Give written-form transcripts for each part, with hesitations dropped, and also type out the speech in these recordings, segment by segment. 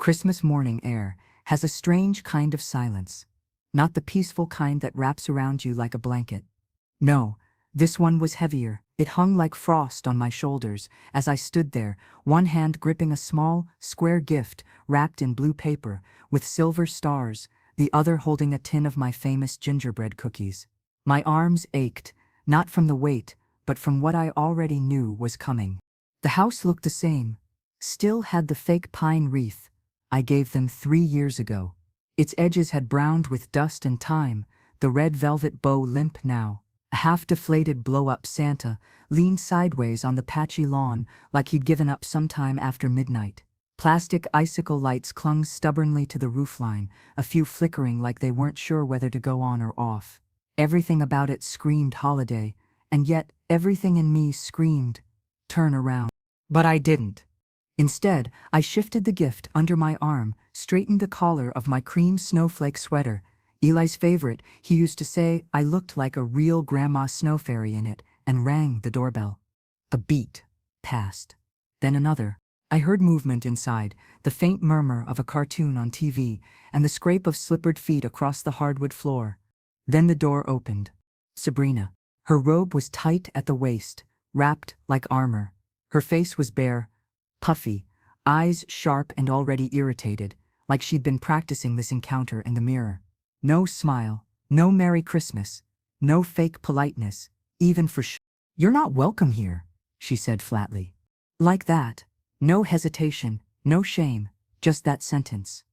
Christmas morning air has a strange kind of silence. Not the peaceful kind that wraps around you like a blanket. No, this one was heavier. It hung like frost on my shoulders as I stood there, one hand gripping a small, square gift wrapped in blue paper with silver stars, the other holding a tin of my famous gingerbread cookies. My arms ached, not from the weight, but from what I already knew was coming. The house looked the same, still had the fake pine wreath I gave them 3 years ago. Its edges had browned with dust and time, the red velvet bow limp now. A half-deflated blow-up Santa leaned sideways on the patchy lawn like he'd given up sometime after midnight. Plastic icicle lights clung stubbornly to the roofline, a few flickering like they weren't sure whether to go on or off. Everything about it screamed holiday, and yet everything in me screamed, turn around. But I didn't. Instead, I shifted the gift under my arm, straightened the collar of my cream snowflake sweater. Eli's favorite, he used to say I looked like a real grandma snow fairy in it, and rang the doorbell. A beat passed. Then another. I heard movement inside, the faint murmur of a cartoon on TV, and the scrape of slippered feet across the hardwood floor. Then the door opened. Sabrina. Her robe was tight at the waist, wrapped like armor. Her face was bare, puffy, eyes sharp and already irritated, like she'd been practicing this encounter in the mirror. No smile, no Merry Christmas, no fake politeness, even for "You're not welcome here," she said flatly. Like that. No hesitation, no shame, just that sentence.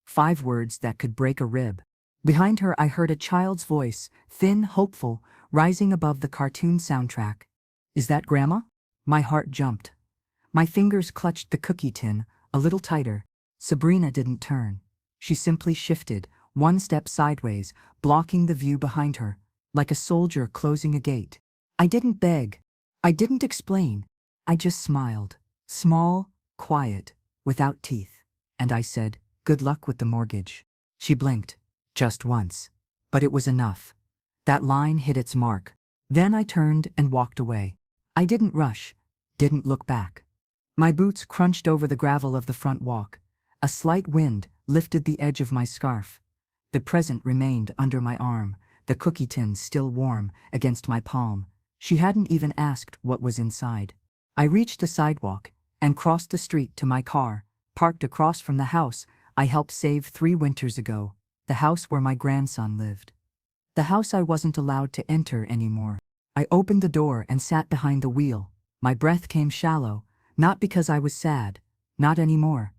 5 words that could break a rib. Behind her I heard a child's voice, thin, hopeful, rising above the cartoon soundtrack. "Is that Grandma?" My heart jumped. My fingers clutched the cookie tin, a little tighter. Sabrina didn't turn. She simply shifted, one step sideways, blocking the view behind her, like a soldier closing a gate. I didn't beg. I didn't explain. I just smiled. Small, quiet, without teeth. And I said, "Good luck with the mortgage." She blinked. Just once. But it was enough. That line hit its mark. Then I turned and walked away. I didn't rush. Didn't look back. My boots crunched over the gravel of the front walk. A slight wind lifted the edge of my scarf. The present remained under my arm, the cookie tin still warm against my palm. She hadn't even asked what was inside. I reached the sidewalk and crossed the street to my car, parked across from the house I helped save 3 winters ago, the house where my grandson lived. The house I wasn't allowed to enter anymore. I opened the door and sat behind the wheel. My breath came shallow, not because I was sad, not anymore.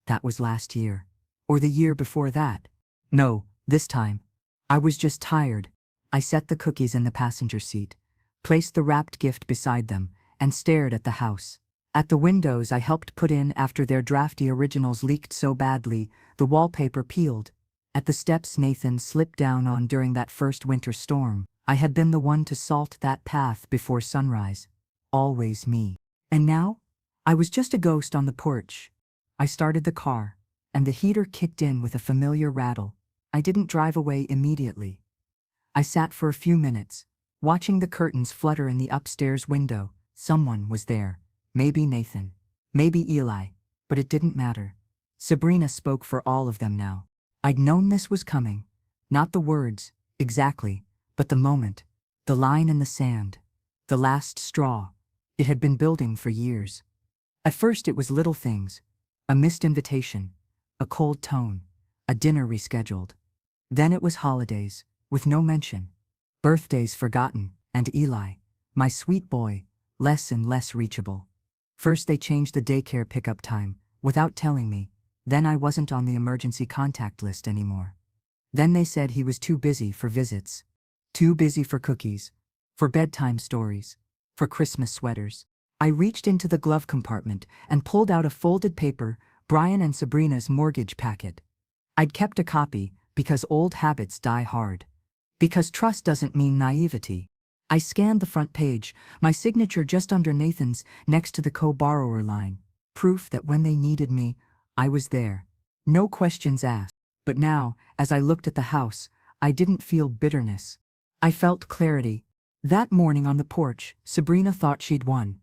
That was last year. Or the year before that. No, this time. I was just tired. I set the cookies in the passenger seat, placed the wrapped gift beside them, and stared at the house. At the windows I helped put in after their drafty originals leaked so badly, the wallpaper peeled. At the steps Nathan slipped down on during that first winter storm, I had been the one to salt that path before sunrise. Always me. And now? I was just a ghost on the porch. I started the car, and the heater kicked in with a familiar rattle. I didn't drive away immediately. I sat for a few minutes, watching the curtains flutter in the upstairs window. Someone was there. Maybe Nathan. Maybe Eli. But it didn't matter. Sabrina spoke for all of them now. I'd known this was coming. Not the words, exactly, but the moment. The line in the sand. The last straw. It had been building for years. At first it was little things. A missed invitation. A cold tone. A dinner rescheduled. Then it was holidays, with no mention. Birthdays forgotten, and Eli, my sweet boy, less and less reachable. First they changed the daycare pickup time, without telling me. Then I wasn't on the emergency contact list anymore. Then they said he was too busy for visits. Too busy for cookies. For bedtime stories. For Christmas sweaters. I reached into the glove compartment and pulled out a folded paper, Brian and Sabrina's mortgage packet. I'd kept a copy, because old habits die hard. Because trust doesn't mean naivety. I scanned the front page, my signature just under Nathan's, next to the co-borrower line. Proof that when they needed me, I was there. No questions asked. But now, as I looked at the house, I didn't feel bitterness. I felt clarity. That morning on the porch, Sabrina thought she'd won.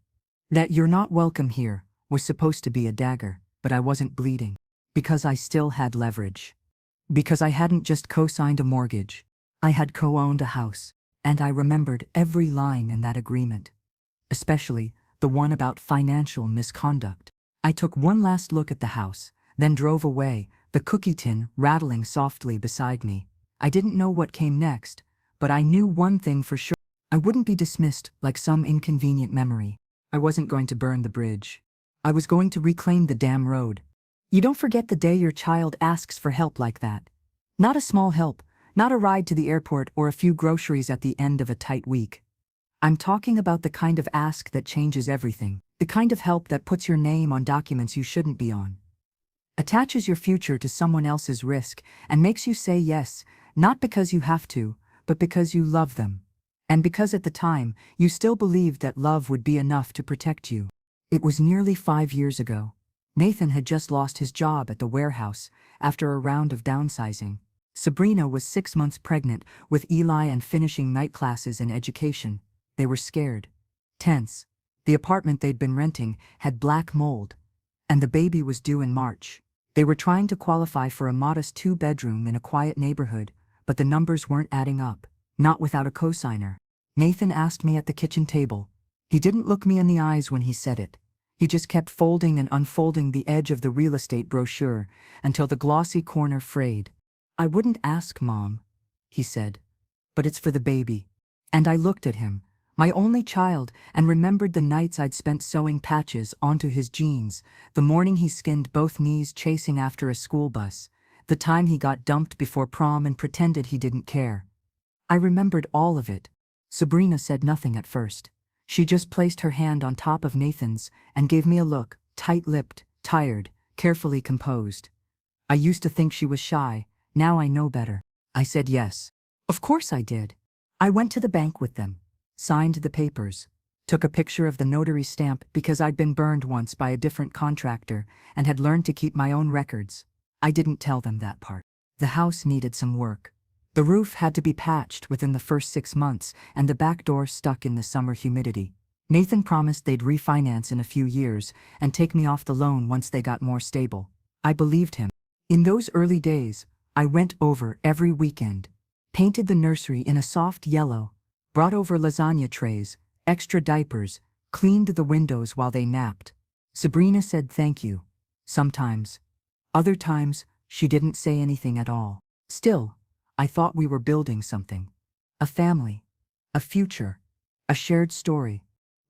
That "you're not welcome here" was supposed to be a dagger, but I wasn't bleeding. Because I still had leverage. Because I hadn't just co-signed a mortgage. I had co-owned a house. And I remembered every line in that agreement. Especially the one about financial misconduct. I took one last look at the house, then drove away, the cookie tin rattling softly beside me. I didn't know what came next, but I knew one thing for sure. I wouldn't be dismissed like some inconvenient memory. I wasn't going to burn the bridge. I was going to reclaim the damn road. You don't forget the day your child asks for help like that. Not a small help, not a ride to the airport or a few groceries at the end of a tight week. I'm talking about the kind of ask that changes everything, the kind of help that puts your name on documents you shouldn't be on. Attaches your future to someone else's risk and makes you say yes, not because you have to, but because you love them. And because at the time, you still believed that love would be enough to protect you. It was nearly 5 years ago. Nathan had just lost his job at the warehouse after a round of downsizing. Sabrina was 6 months pregnant with Eli and finishing night classes in education. They were scared. Tense. The apartment they'd been renting had black mold. And the baby was due in March. They were trying to qualify for a modest 2-bedroom in a quiet neighborhood, but the numbers weren't adding up. Not without a cosigner. Nathan asked me at the kitchen table. He didn't look me in the eyes when he said it. He just kept folding and unfolding the edge of the real estate brochure until the glossy corner frayed. I wouldn't ask, Mom, he said. But it's for the baby. And I looked at him, my only child, and remembered the nights I'd spent sewing patches onto his jeans, the morning he skinned both knees chasing after a school bus, the time he got dumped before prom and pretended he didn't care. I remembered all of it. Sabrina said nothing at first. She just placed her hand on top of Nathan's and gave me a look, tight-lipped, tired, carefully composed. I used to think she was shy. Now I know better. I said yes. Of course I did. I went to the bank with them, signed the papers, took a picture of the notary stamp because I'd been burned once by a different contractor and had learned to keep my own records. I didn't tell them that part. The house needed some work. The roof had to be patched within the first 6 months and the back door stuck in the summer humidity. Nathan promised they'd refinance in a few years and take me off the loan once they got more stable. I believed him. In those early days, I went over every weekend, painted the nursery in a soft yellow, brought over lasagna trays, extra diapers, cleaned the windows while they napped. Sabrina said thank you. Sometimes. Other times, she didn't say anything at all. Still, I thought we were building something. A family. A future. A shared story.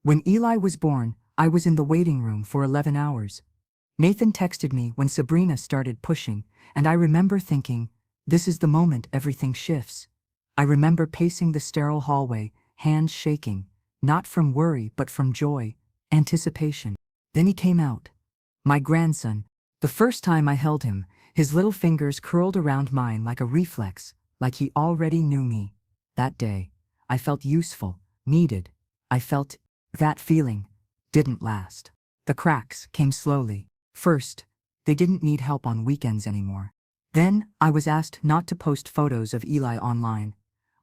When Eli was born, I was in the waiting room for 11 hours. Nathan texted me when Sabrina started pushing, and I remember thinking, this is the moment everything shifts. I remember pacing the sterile hallway, hands shaking, not from worry but from joy, anticipation. Then he came out. My grandson. The first time I held him, his little fingers curled around mine like a reflex, like he already knew me. That day, I felt useful, needed. I felt that feeling didn't last. The cracks came slowly. First, they didn't need help on weekends anymore. Then, I was asked not to post photos of Eli online.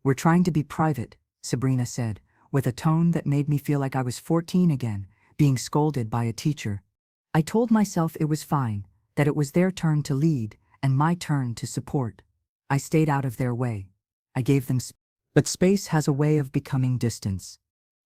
We're trying to be private, Sabrina said, with a tone that made me feel like I was 14 again, being scolded by a teacher. I told myself it was fine, that it was their turn to lead and my turn to support. I stayed out of their way. I gave them space. But space has a way of becoming distance.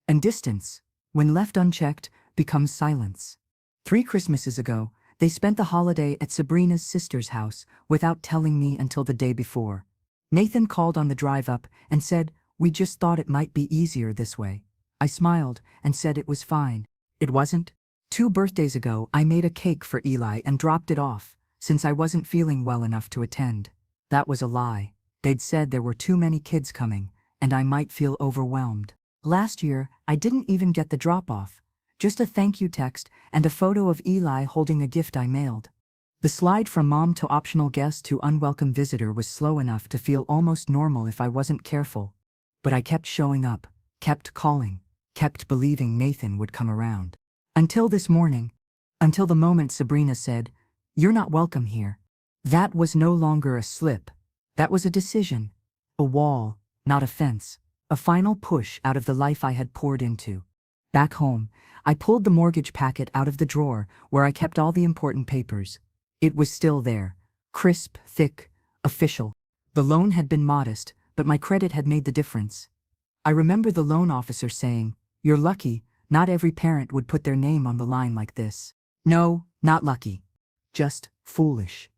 And distance, when left unchecked, becomes silence. 3 Christmases ago, they spent the holiday at Sabrina's sister's house without telling me until the day before. Nathan called on the drive up and said, we just thought it might be easier this way. I smiled and said it was fine. It wasn't. 2 birthdays ago, I made a cake for Eli and dropped it off, since I wasn't feeling well enough to attend. That was a lie. They'd said there were too many kids coming, and I might feel overwhelmed. Last year, I didn't even get the drop-off. Just a thank you text and a photo of Eli holding a gift I mailed. The slide from mom to optional guest to unwelcome visitor was slow enough to feel almost normal if I wasn't careful. But I kept showing up, kept calling, kept believing Nathan would come around. Until this morning. Until the moment Sabrina said, you're not welcome here. That was no longer a slip. That was a decision. A wall, not a fence. A final push out of the life I had poured into. Back home, I pulled the mortgage packet out of the drawer where I kept all the important papers. It was still there, crisp, thick, official. The loan had been modest, but my credit had made the difference. I remember the loan officer saying, "You're lucky, not every parent would put their name on the line like this." No, not lucky. Just foolish.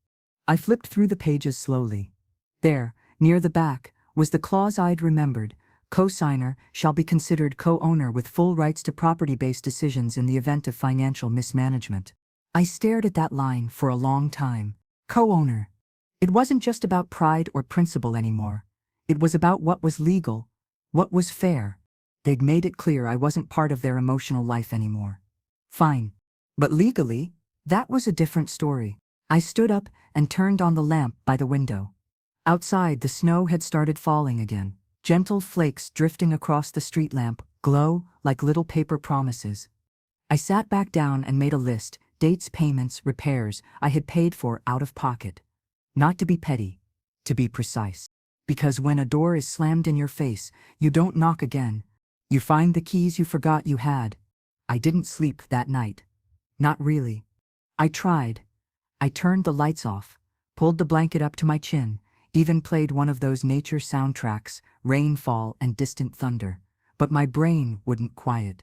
I flipped through the pages slowly. There, near the back, was the clause I'd remembered: co-signer shall be considered co-owner with full rights to property-based decisions in the event of financial mismanagement. I stared at that line for a long time. Co-owner. It wasn't just about pride or principle anymore. It was about what was legal, what was fair. They'd made it clear I wasn't part of their emotional life anymore. Fine. But legally, that was a different story. I stood up and turned on the lamp by the window. Outside, the snow had started falling again. Gentle flakes drifting across the street lamp glow like little paper promises. I sat back down and made a list: dates, payments, repairs I had paid for out of pocket. Not to be petty, to be precise. Because when a door is slammed in your face, you don't knock again. You find the keys you forgot you had. I didn't sleep that night. Not really. I tried. I turned the lights off, pulled the blanket up to my chin, even played one of those nature soundtracks, rainfall and distant thunder. But my brain wouldn't quiet.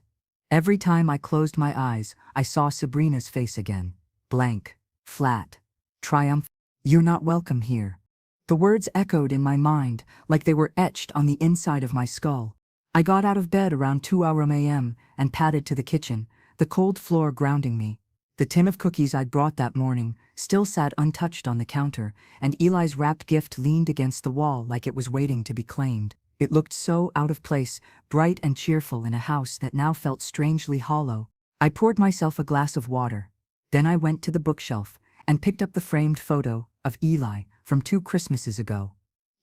Every time I closed my eyes, I saw Sabrina's face again. Blank, flat, triumphant. "You're not welcome here." The words echoed in my mind like they were etched on the inside of my skull. I got out of bed around 2 a.m. and padded to the kitchen, the cold floor grounding me. The tin of cookies I'd brought that morning still sat untouched on the counter, and Eli's wrapped gift leaned against the wall like it was waiting to be claimed. It looked so out of place, bright and cheerful in a house that now felt strangely hollow. I poured myself a glass of water. Then I went to the bookshelf and picked up the framed photo of Eli from 2 Christmases ago.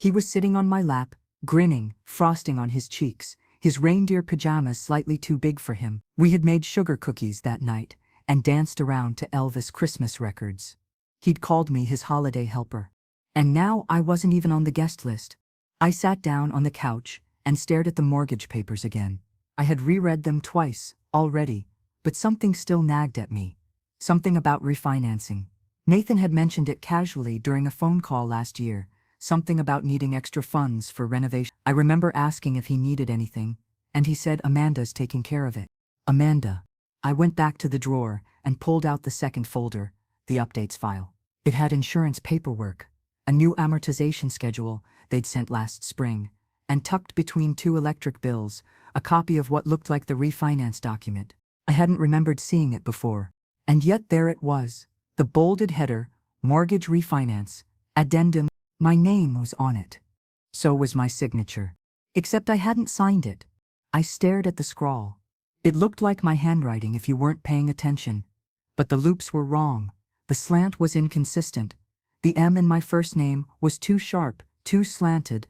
He was sitting on my lap, grinning, frosting on his cheeks, his reindeer pajamas slightly too big for him. We had made sugar cookies that night and danced around to Elvis Christmas records. He'd called me his holiday helper. And now I wasn't even on the guest list. I sat down on the couch and stared at the mortgage papers again. I had reread them twice already, but something still nagged at me. Something about refinancing. Nathan had mentioned it casually during a phone call last year, something about needing extra funds for renovation. I remember asking if he needed anything, and he said Amanda's taking care of it. Amanda. I went back to the drawer and pulled out the second folder, the updates file. It had insurance paperwork, a new amortization schedule they'd sent last spring, and tucked between 2 electric bills, a copy of what looked like the refinance document. I hadn't remembered seeing it before, and yet there it was. The bolded header, mortgage refinance, addendum. My name was on it. So was my signature. Except I hadn't signed it. I stared at the scrawl. It looked like my handwriting if you weren't paying attention. But the loops were wrong. The slant was inconsistent. The M in my first name was too sharp, too slanted.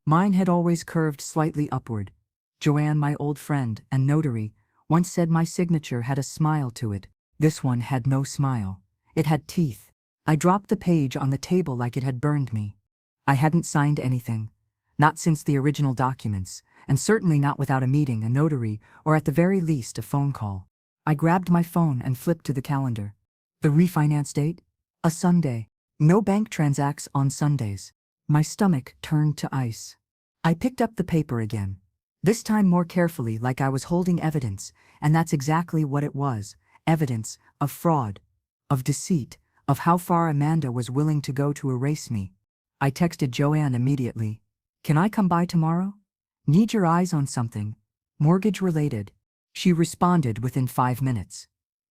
Mine had always curved slightly upward. Joanne, my old friend and notary, once said my signature had a smile to it. This one had no smile. It had teeth. I dropped the page on the table like it had burned me. I hadn't signed anything. Not since the original documents, and certainly not without a meeting, a notary, or at the very least a phone call. I grabbed my phone and flipped to the calendar. The refinance date? A Sunday. No bank transacts on Sundays. My stomach turned to ice. I picked up the paper again. This time more carefully, like I was holding evidence, and that's exactly what it was. Evidence of fraud, of deceit, of how far Amanda was willing to go to erase me. I texted Joanne immediately. "Can I come by tomorrow? Need your eyes on something. Mortgage related." She responded within 5 minutes.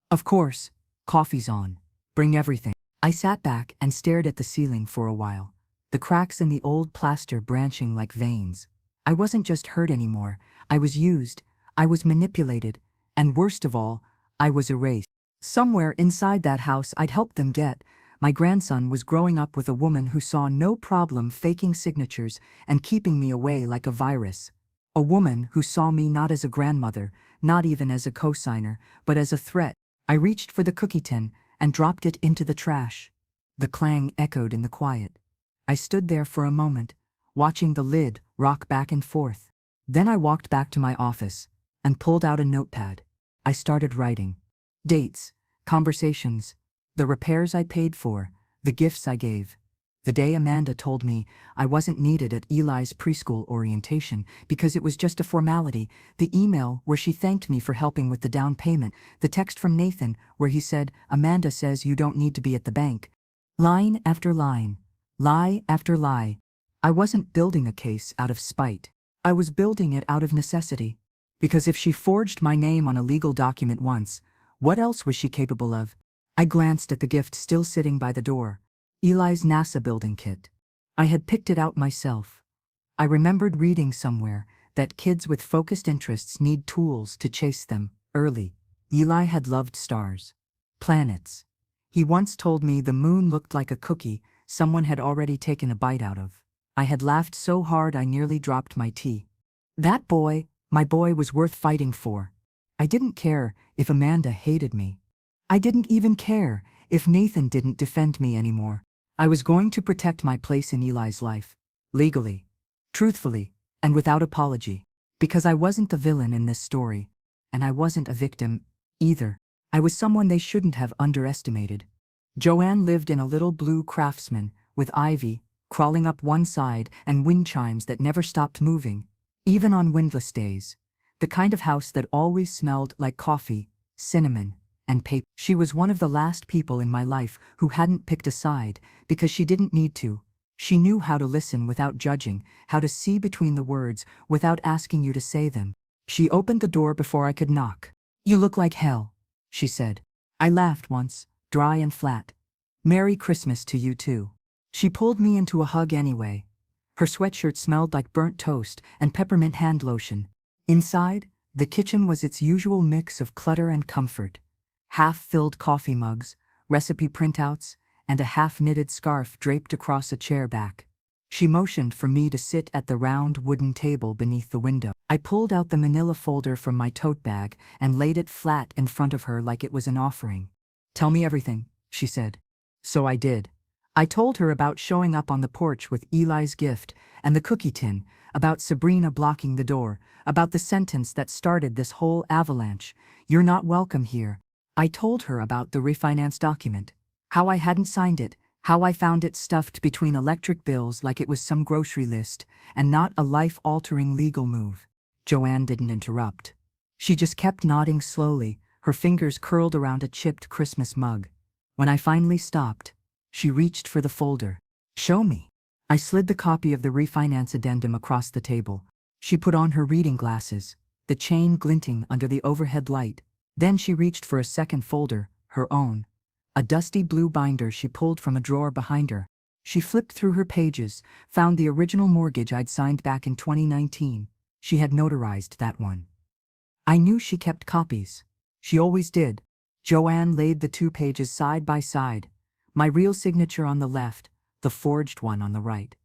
"Of course. Coffee's on. Bring everything." I sat back and stared at the ceiling for a while, the cracks in the old plaster branching like veins. I wasn't just hurt anymore. I was used. I was manipulated. And worst of all, I was erased. Somewhere inside that house I'd helped them get, my grandson was growing up with a woman who saw no problem faking signatures and keeping me away like a virus. A woman who saw me not as a grandmother, not even as a co-signer, but as a threat. I reached for the cookie tin and dropped it into the trash. The clang echoed in the quiet. I stood there for a moment, watching the lid rock back and forth. Then I walked back to my office and pulled out a notepad. I started writing. Dates, conversations, the repairs I paid for, the gifts I gave. The day Amanda told me I wasn't needed at Eli's preschool orientation because it was just a formality, the email where she thanked me for helping with the down payment, the text from Nathan where he said, "Amanda says you don't need to be at the bank." Line after line, lie after lie. I wasn't building a case out of spite. I was building it out of necessity. Because if she forged my name on a legal document once, what else was she capable of? I glanced at the gift still sitting by the door. Eli's NASA building kit. I had picked it out myself. I remembered reading somewhere that kids with focused interests need tools to chase them early. Eli had loved stars, planets. He once told me the moon looked like a cookie someone had already taken a bite out of. I had laughed so hard I nearly dropped my tea. That boy, my boy, was worth fighting for. I didn't care if Amanda hated me. I didn't even care if Nathan didn't defend me anymore. I was going to protect my place in Eli's life, legally, truthfully, and without apology, because I wasn't the villain in this story, and I wasn't a victim, either. I was someone they shouldn't have underestimated. Joanne lived in a little blue Craftsman, with ivy crawling up one side and wind chimes that never stopped moving, even on windless days. The kind of house that always smelled like coffee, cinnamon, and paper. She was one of the last people in my life who hadn't picked a side because she didn't need to. She knew how to listen without judging, how to see between the words without asking you to say them. She opened the door before I could knock. "You look like hell," she said. I laughed once, dry and flat. "Merry Christmas to you too." She pulled me into a hug anyway. Her sweatshirt smelled like burnt toast and peppermint hand lotion. Inside, the kitchen was its usual mix of clutter and comfort. Half-filled coffee mugs, recipe printouts, and a half-knitted scarf draped across a chair back. She motioned for me to sit at the round wooden table beneath the window. I pulled out the manila folder from my tote bag and laid it flat in front of her like it was an offering. "Tell me everything," she said. So I did. I told her about showing up on the porch with Eli's gift and the cookie tin, about Sabrina blocking the door, about the sentence that started this whole avalanche, "You're not welcome here." I told her about the refinance document, how I hadn't signed it, how I found it stuffed between electric bills like it was some grocery list, and not a life-altering legal move. Joanne didn't interrupt. She just kept nodding slowly, her fingers curled around a chipped Christmas mug. When I finally stopped, she reached for the folder. "Show me." I slid the copy of the refinance addendum across the table. She put on her reading glasses, the chain glinting under the overhead light. Then she reached for a second folder, her own. A dusty blue binder she pulled from a drawer behind her. She flipped through her pages, found the original mortgage I'd signed back in 2019. She had notarized that one. I knew she kept copies. She always did. Joanne laid the 2 pages side by side, my real signature on the left, the forged one on the right.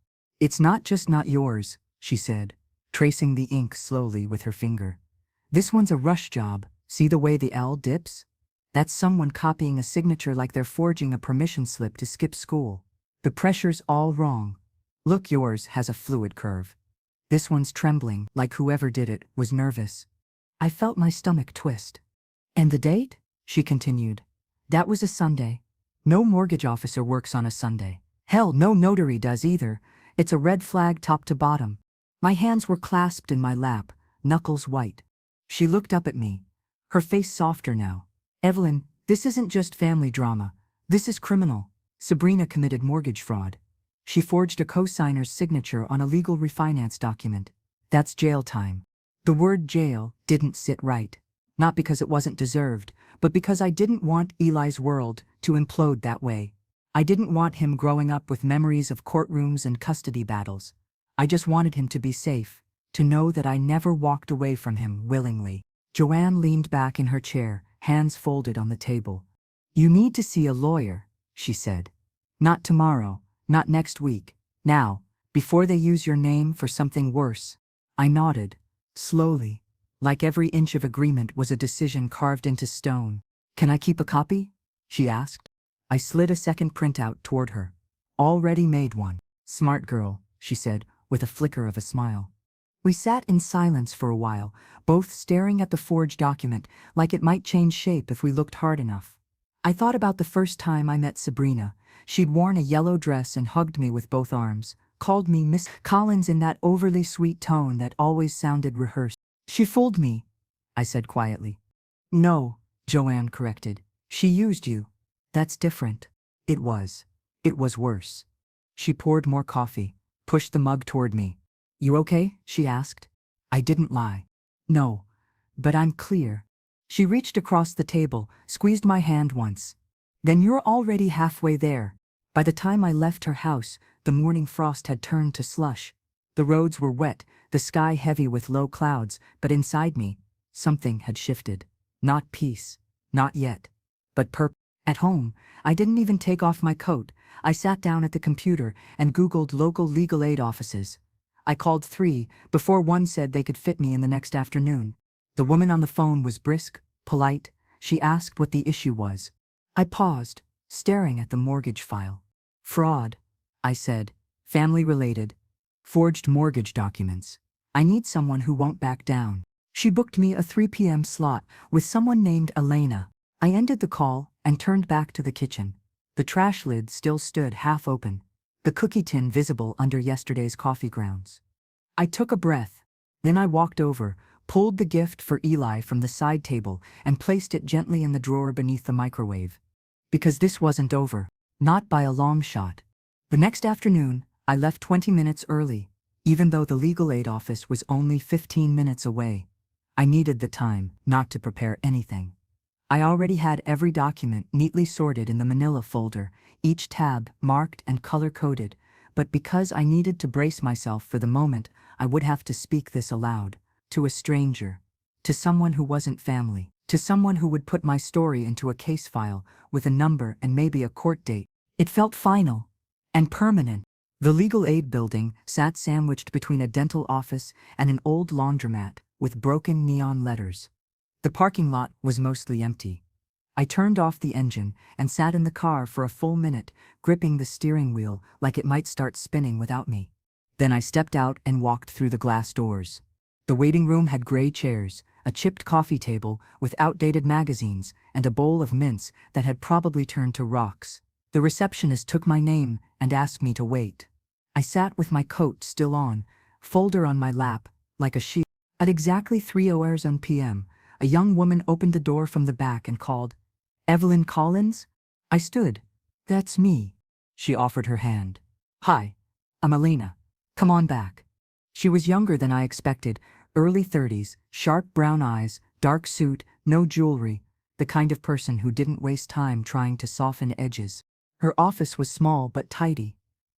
"It's not just not yours," she said, tracing the ink slowly with her finger. "This one's a rush job. See the way the L dips? That's someone copying a signature like they're forging a permission slip to skip school. The pressure's all wrong. Look, yours has a fluid curve. This one's trembling, like whoever did it was nervous." I felt my stomach twist. "And the date?" she continued. "That was a Sunday. No mortgage officer works on a Sunday. Hell, no notary does either. It's a red flag top to bottom." My hands were clasped in my lap, knuckles white. She looked up at me, her face softer now. "Evelyn, this isn't just family drama. This is criminal. Sabrina committed mortgage fraud. She forged a co-signer's signature on a legal refinance document. That's jail time." The word jail didn't sit right. Not because it wasn't deserved, but because I didn't want Eli's world to implode that way. I didn't want him growing up with memories of courtrooms and custody battles. I just wanted him to be safe, to know that I never walked away from him willingly. Joanne leaned back in her chair, hands folded on the table. "You need to see a lawyer," she said. "Not tomorrow, not next week. Now, before they use your name for something worse." I nodded, slowly, like every inch of agreement was a decision carved into stone. "Can I keep a copy?" she asked. I slid a second printout toward her. "Already made one." "Smart girl," she said, with a flicker of a smile. We sat in silence for a while, both staring at the forged document like it might change shape if we looked hard enough. I thought about the first time I met Sabrina. She'd worn a yellow dress and hugged me with both arms, called me Miss Collins in that overly sweet tone that always sounded rehearsed. She fooled me, I said quietly. No, Joanne corrected. She used you. That's different. It was. It was worse. She poured more coffee, pushed the mug toward me. You okay? She asked. I didn't lie. No, but I'm clear. She reached across the table, squeezed my hand once. Then you're already halfway there. By the time I left her house, the morning frost had turned to slush. The roads were wet, the sky heavy with low clouds, but inside me, something had shifted. Not peace, not yet, but purpose. At home, I didn't even take off my coat. I sat down at the computer and Googled local legal aid offices. I called 3 before one said they could fit me in the next afternoon. The woman on the phone was brisk, polite. She asked what the issue was. I paused, staring at the mortgage file. Fraud, I said. Family related. Forged mortgage documents. I need someone who won't back down. She booked me a 3 p.m. slot with someone named Elena. I ended the call and turned back to the kitchen. The trash lid still stood half open, the cookie tin visible under yesterday's coffee grounds. I took a breath. Then I walked over, pulled the gift for Eli from the side table and placed it gently in the drawer beneath the microwave. Because this wasn't over, not by a long shot. The next afternoon, I left 20 minutes early, even though the legal aid office was only 15 minutes away. I needed the time not to prepare anything. I already had every document neatly sorted in the manila folder, each tab marked and color-coded, but because I needed to brace myself for the moment, I would have to speak this aloud, to a stranger, to someone who wasn't family, to someone who would put my story into a case file with a number and maybe a court date. It felt final and permanent. The legal aid building sat sandwiched between a dental office and an old laundromat with broken neon letters. The parking lot was mostly empty. I turned off the engine and sat in the car for a full minute, gripping the steering wheel like it might start spinning without me. Then I stepped out and walked through the glass doors. The waiting room had gray chairs, a chipped coffee table with outdated magazines, and a bowl of mints that had probably turned to rocks. The receptionist took my name and asked me to wait. I sat with my coat still on, folder on my lap, like a sheep. At exactly 3:00 p.m., a young woman opened the door from the back and called, "Evelyn Collins?" I stood. "That's me." She offered her hand. "Hi, I'm Elena. Come on back." She was younger than I expected, early 30s, sharp brown eyes, dark suit, no jewelry, the kind of person who didn't waste time trying to soften edges. Her office was small but tidy.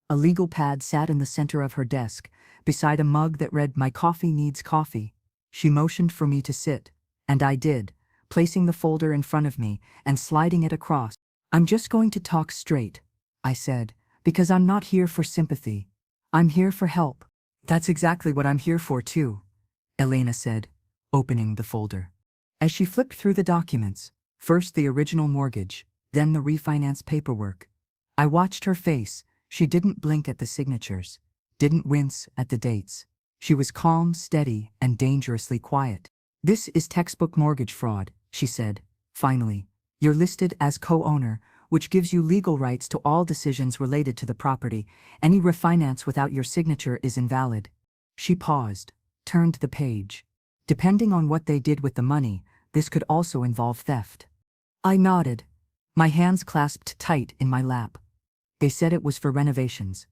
A legal pad sat in the center of her desk, beside a mug that read, "My coffee needs coffee." She motioned for me to sit, and I did, placing the folder in front of me and sliding it across. "I'm just going to talk straight," I said, "because I'm not here for sympathy. I'm here for help." "That's exactly what I'm here for too," Elena said, opening the folder. As she flipped through the documents, first the original mortgage, then the refinance paperwork, I watched her face. She didn't blink at the signatures, didn't wince at the dates. She was calm, steady, and dangerously quiet. "This is textbook mortgage fraud," she said, finally. "You're listed as co-owner, which gives you legal rights to all decisions related to the property. Any refinance without your signature is invalid." She paused, turned the page. "Depending on what they did with the money, this could also involve theft." I nodded, my hands clasped tight in my lap. "They said it was for renovations.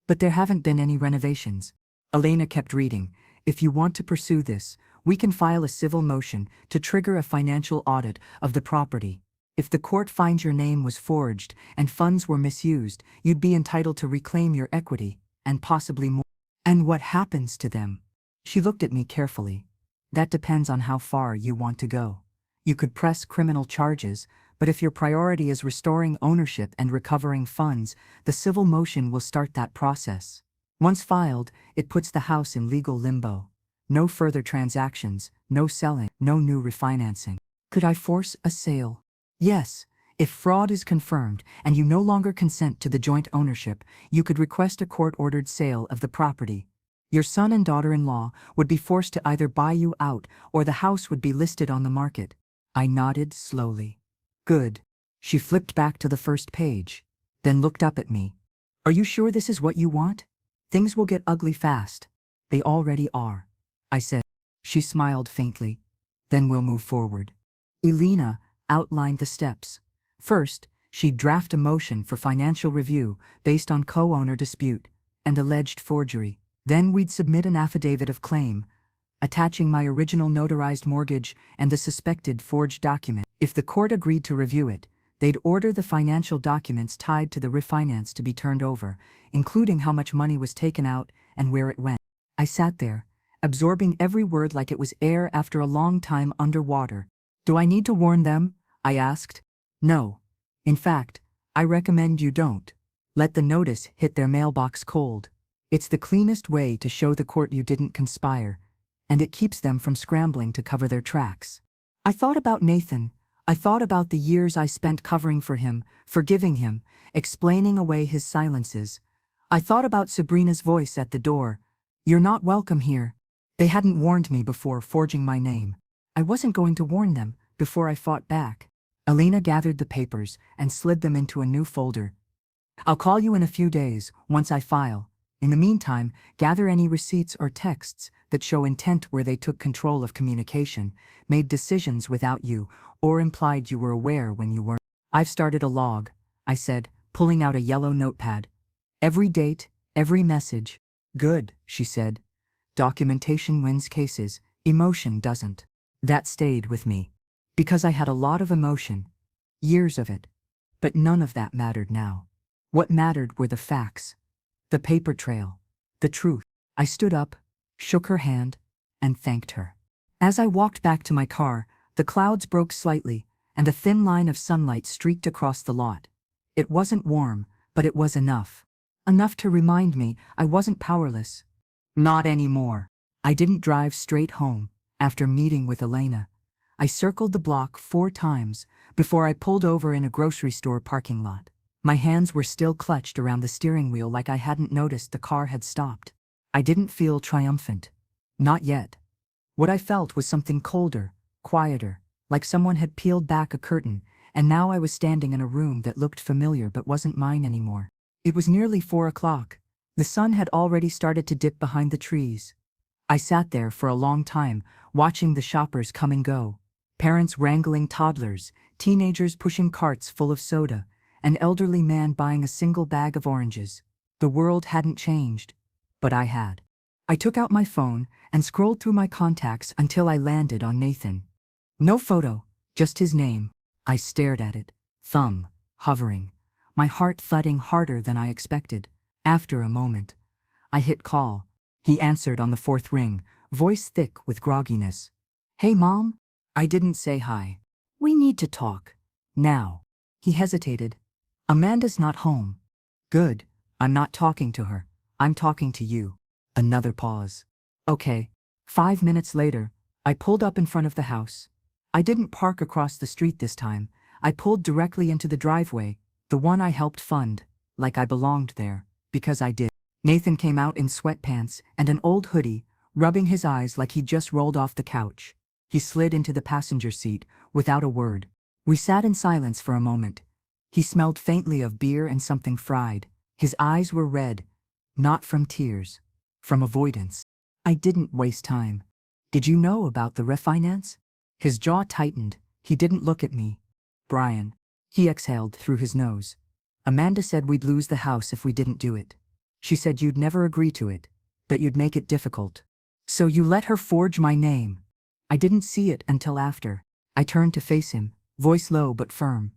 But there haven't been any renovations." Elena kept reading. "If you want to pursue this, we can file a civil motion to trigger a financial audit of the property. If the court finds your name was forged and funds were misused, you'd be entitled to reclaim your equity, and possibly more." "And what happens to them?" She looked at me carefully. "That depends on how far you want to go. You could press criminal charges, but if your priority is restoring ownership and recovering funds, the civil motion will start that process. Once filed, it puts the house in legal limbo. No further transactions, no selling, no new refinancing." "Could I force a sale?" "Yes. If fraud is confirmed and you no longer consent to the joint ownership, you could request a court-ordered sale of the property. Your son and daughter-in-law would be forced to either buy you out or the house would be listed on the market." I nodded slowly. "Good." She flipped back to the first page, then looked up at me. Are you sure this is what you want? Things will get ugly fast. They already are, I said. She smiled faintly. Then we'll move forward. Elena outlined the steps. First, she'd draft a motion for financial review based on co-owner dispute and alleged forgery. Then we'd submit an affidavit of claim, attaching my original notarized mortgage and the suspected forged document. If the court agreed to review it, they'd order the financial documents tied to the refinance to be turned over, including how much money was taken out and where it went. I sat there, absorbing every word like it was air after a long time underwater. Do I need to warn them? I asked. No. In fact, I recommend you don't. Let the notice hit their mailbox cold. It's the cleanest way to show the court you didn't conspire, and it keeps them from scrambling to cover their tracks. I thought about Nathan. I thought about the years I spent covering for him, forgiving him, explaining away his silences. I thought about Sabrina's voice at the door. You're not welcome here. They hadn't warned me before forging my name. I wasn't going to warn them before I fought back. Elena gathered the papers and slid them into a new folder. I'll call you in a few days, once I file. In the meantime, gather any receipts or texts that show intent where they took control of communication, made decisions without you, or implied you were aware when you weren't. I've started a log, I said, pulling out a yellow notepad. Every date, every message. Good, she said. Documentation wins cases, emotion doesn't. That stayed with me. Because I had a lot of emotion. Years of it. But none of that mattered now. What mattered were the facts. The paper trail. The truth. I stood up, shook her hand, and thanked her. As I walked back to my car, the clouds broke slightly, and a thin line of sunlight streaked across the lot. It wasn't warm, but it was enough. Enough to remind me I wasn't powerless. Not anymore. I didn't drive straight home, after meeting with Elena. I circled the block 4 times before I pulled over in a grocery store parking lot. My hands were still clutched around the steering wheel like I hadn't noticed the car had stopped. I didn't feel triumphant. Not yet. What I felt was something colder, quieter, like someone had peeled back a curtain, and now I was standing in a room that looked familiar but wasn't mine anymore. It was nearly 4 o'clock. The sun had already started to dip behind the trees. I sat there for a long time, watching the shoppers come and go. Parents wrangling toddlers, teenagers pushing carts full of soda, an elderly man buying a single bag of oranges. The world hadn't changed, but I had. I took out my phone and scrolled through my contacts until I landed on Nathan. No photo, just his name. I stared at it, thumb hovering, my heart thudding harder than I expected. After a moment, I hit call. He answered on the 4th ring, voice thick with grogginess. Hey, Mom? I didn't say hi. We need to talk. Now. He hesitated. Amanda's not home. Good. I'm not talking to her. I'm talking to you. Another pause. Okay. 5 minutes later, I pulled up in front of the house. I didn't park across the street this time. I pulled directly into the driveway, the one I helped fund, like I belonged there, because I did. Nathan came out in sweatpants and an old hoodie, rubbing his eyes like he'd just rolled off the couch. He slid into the passenger seat, without a word. We sat in silence for a moment. He smelled faintly of beer and something fried. His eyes were red, not from tears, from avoidance. I didn't waste time. Did you know about the refinance? His jaw tightened. He didn't look at me. Brian. He exhaled through his nose. Amanda said we'd lose the house if we didn't do it. She said you'd never agree to it, that you'd make it difficult. So you let her forge my name. I didn't see it until after. I turned to face him, voice low but firm.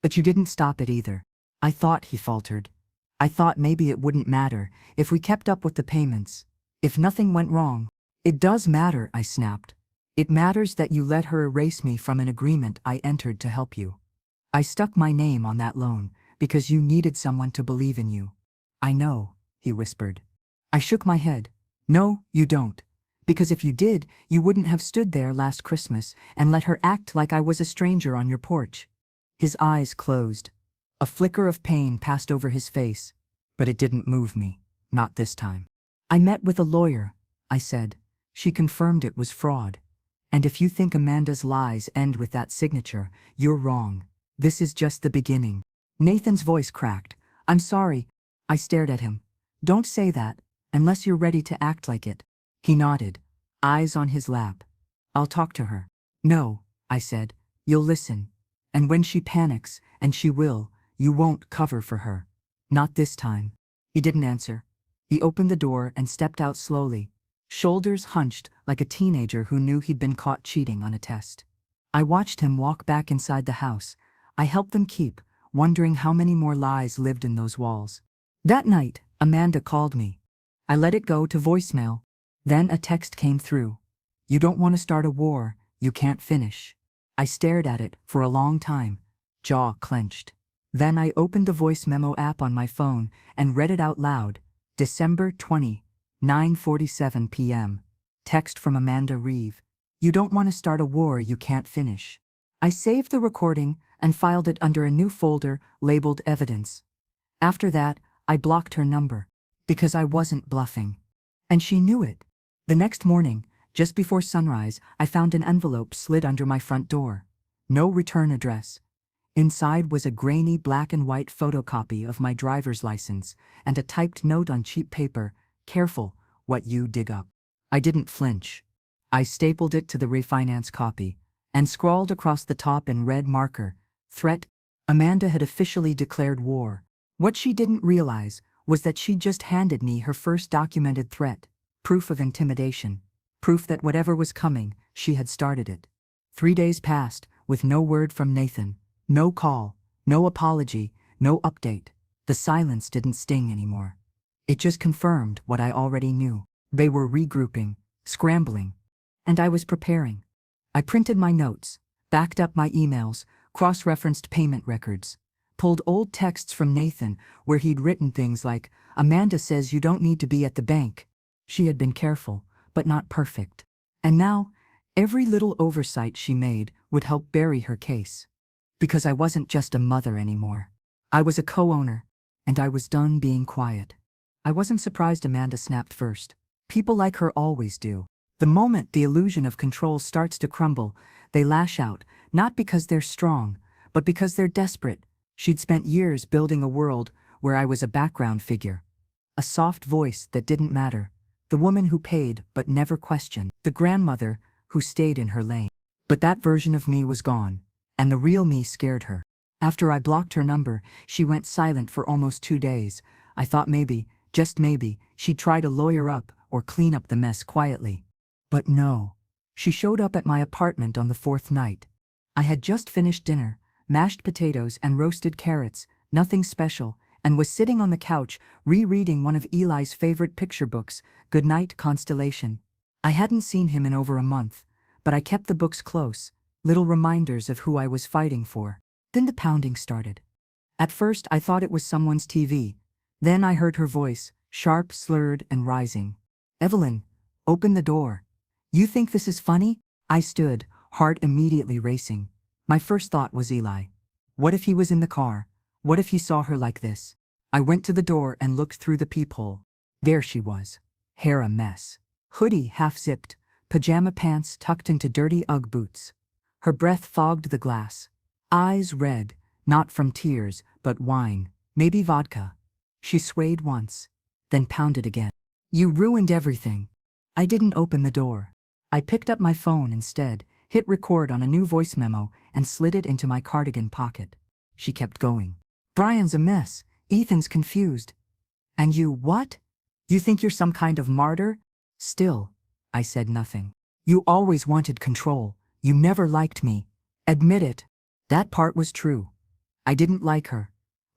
But you didn't stop it either. I thought, he faltered. I thought maybe it wouldn't matter if we kept up with the payments, if nothing went wrong. It does matter, I snapped. It matters that you let her erase me from an agreement I entered to help you. I stuck my name on that loan because you needed someone to believe in you. I know, he whispered. I shook my head. No, you don't. Because if you did, you wouldn't have stood there last Christmas and let her act like I was a stranger on your porch. His eyes closed. A flicker of pain passed over his face, but it didn't move me, not this time. I met with a lawyer, I said. She confirmed it was fraud. And if you think Amanda's lies end with that signature, you're wrong. This is just the beginning. Nathan's voice cracked. I'm sorry. I stared at him. Don't say that, unless you're ready to act like it. He nodded, eyes on his lap. I'll talk to her. No, I said. You'll listen. And when she panics, and she will, you won't cover for her. Not this time. He didn't answer. He opened the door and stepped out slowly, shoulders hunched like a teenager who knew he'd been caught cheating on a test. I watched him walk back inside the house. I helped them keep, wondering how many more lies lived in those walls. That night, Amanda called me. I let it go to voicemail. Then a text came through. You don't want to start a war, you can't finish. I stared at it for a long time, jaw clenched. Then I opened the voice memo app on my phone and read it out loud. December 20, 9:47 p.m. Text from Amanda Reeve. You don't want to start a war you can't finish. I saved the recording and filed it under a new folder labeled Evidence. After that, I blocked her number, because I wasn't bluffing. And she knew it. The next morning, just before sunrise, I found an envelope slid under my front door. No return address. Inside was a grainy black and white photocopy of my driver's license and a typed note on cheap paper, careful what you dig up. I didn't flinch. I stapled it to the refinance copy and scrawled across the top in red marker, threat. Amanda had officially declared war. What she didn't realize was that she'd just handed me her first documented threat, proof of intimidation, proof that whatever was coming, she had started it. 3 days passed with no word from Nathan. No call, no apology, no update. The silence didn't sting anymore. It just confirmed what I already knew. They were regrouping, scrambling, and I was preparing. I printed my notes, backed up my emails, cross-referenced payment records, pulled old texts from Nathan where he'd written things like, Amanda says you don't need to be at the bank. She had been careful, but not perfect. And now, every little oversight she made would help bury her case. Because I wasn't just a mother anymore. I was a co-owner, and I was done being quiet. I wasn't surprised Amanda snapped first. People like her always do. The moment the illusion of control starts to crumble, they lash out, not because they're strong, but because they're desperate. She'd spent years building a world where I was a background figure. A soft voice that didn't matter. The woman who paid but never questioned. The grandmother who stayed in her lane. But that version of me was gone. And the real me scared her. After I blocked her number, she went silent for almost 2 days. I thought maybe, just maybe, she'd try to lawyer up or clean up the mess quietly. But no. She showed up at my apartment on the 4th night. I had just finished dinner, mashed potatoes and roasted carrots, nothing special, and was sitting on the couch rereading one of Eli's favorite picture books, Goodnight Constellation. I hadn't seen him in over a month, but I kept the books close. Little reminders of who I was fighting for. Then the pounding started. At first I thought it was someone's TV. Then I heard her voice, sharp, slurred, and rising. Evelyn, open the door. You think this is funny? I stood, heart immediately racing. My first thought was Eli. What if he was in the car? What if he saw her like this? I went to the door and looked through the peephole. There she was. Hair a mess. Hoodie half-zipped, pajama pants tucked into dirty Ugg boots. Her breath fogged the glass. Eyes red, not from tears, but wine, maybe vodka. She swayed once, then pounded again. You ruined everything. I didn't open the door. I picked up my phone instead, hit record on a new voice memo, and slid it into my cardigan pocket. She kept going. Brian's a mess. Ethan's confused. And you what? You think you're some kind of martyr? Still, I said nothing. You always wanted control. You never liked me. Admit it. That part was true. I didn't like her,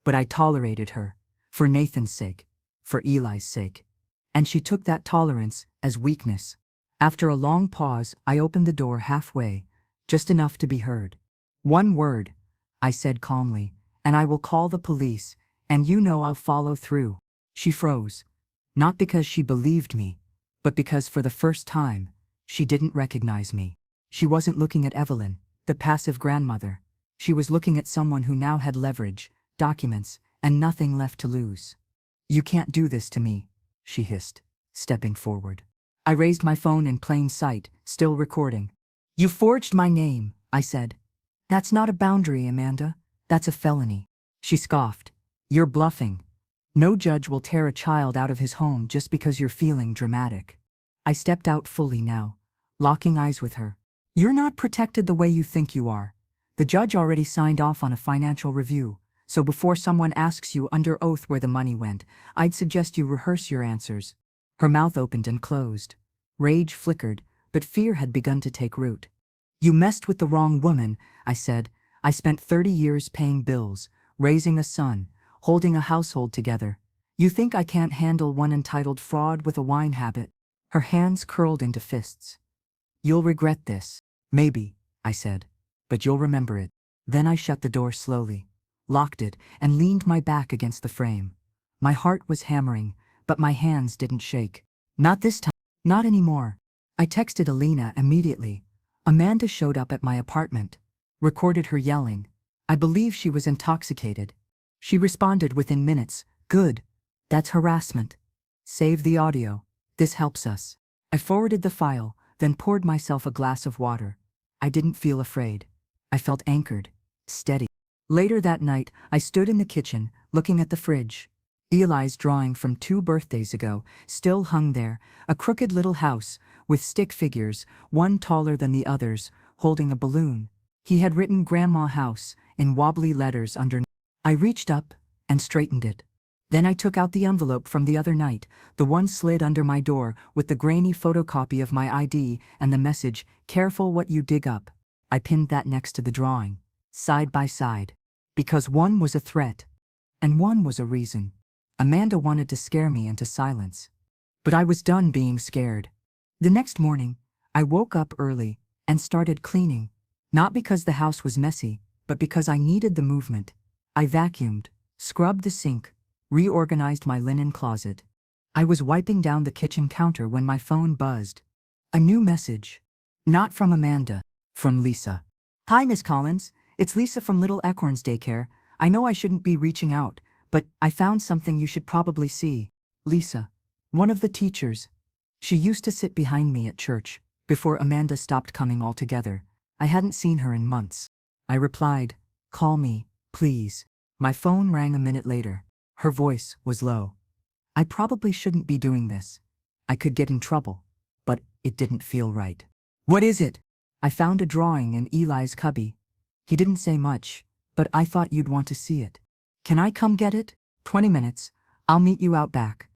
but I tolerated her. For Nathan's sake. For Eli's sake. And she took that tolerance as weakness. After a long pause, I opened the door halfway, just enough to be heard. One word, I said calmly, and I will call the police, and you know I'll follow through. She froze. Not because she believed me, but because for the first time, she didn't recognize me. She wasn't looking at Evelyn, the passive grandmother. She was looking at someone who now had leverage, documents, and nothing left to lose. You can't do this to me, she hissed, stepping forward. I raised my phone in plain sight, still recording. You forged my name, I said. That's not a boundary, Amanda. That's a felony. She scoffed. You're bluffing. No judge will tear a child out of his home just because you're feeling dramatic. I stepped out fully now, locking eyes with her. You're not protected the way you think you are. The judge already signed off on a financial review, so before someone asks you under oath where the money went, I'd suggest you rehearse your answers. Her mouth opened and closed. Rage flickered, but fear had begun to take root. You messed with the wrong woman, I said. I spent 30 years paying bills, raising a son, holding a household together. You think I can't handle one entitled fraud with a wine habit? Her hands curled into fists. You'll regret this. Maybe, I said, but you'll remember it. Then I shut the door slowly, locked it, and leaned my back against the frame. My heart was hammering, but my hands didn't shake. Not this time. Not anymore. I texted Alina immediately. Amanda showed up at my apartment. Recorded her yelling. I believe she was intoxicated. She responded within minutes. Good. That's harassment. Save the audio. This helps us. I forwarded the file, then poured myself a glass of water. I didn't feel afraid. I felt anchored, steady. Later that night, I stood in the kitchen, looking at the fridge. Eli's drawing from 2 birthdays ago still hung there, a crooked little house, with stick figures, one taller than the others, holding a balloon. He had written Grandma House in wobbly letters underneath. I reached up and straightened it. Then I took out the envelope from the other night, the one slid under my door with the grainy photocopy of my ID and the message, "Careful what you dig up." I pinned that next to the drawing, side by side, because one was a threat, and one was a reason. Amanda wanted to scare me into silence. But I was done being scared. The next morning, I woke up early and started cleaning, not because the house was messy, but because I needed the movement. I vacuumed, scrubbed the sink, reorganized my linen closet. I was wiping down the kitchen counter when my phone buzzed. A new message. Not from Amanda, from Lisa. Hi, Miss Collins. It's Lisa from Little Acorns Daycare. I know I shouldn't be reaching out, but I found something you should probably see. Lisa, one of the teachers. She used to sit behind me at church, before Amanda stopped coming altogether. I hadn't seen her in months. I replied, "Call me, please." My phone rang a minute later. Her voice was low. I probably shouldn't be doing this. I could get in trouble, but it didn't feel right. What is it? I found a drawing in Eli's cubby. He didn't say much, but I thought you'd want to see it. Can I come get it? 20 minutes. I'll meet you out back.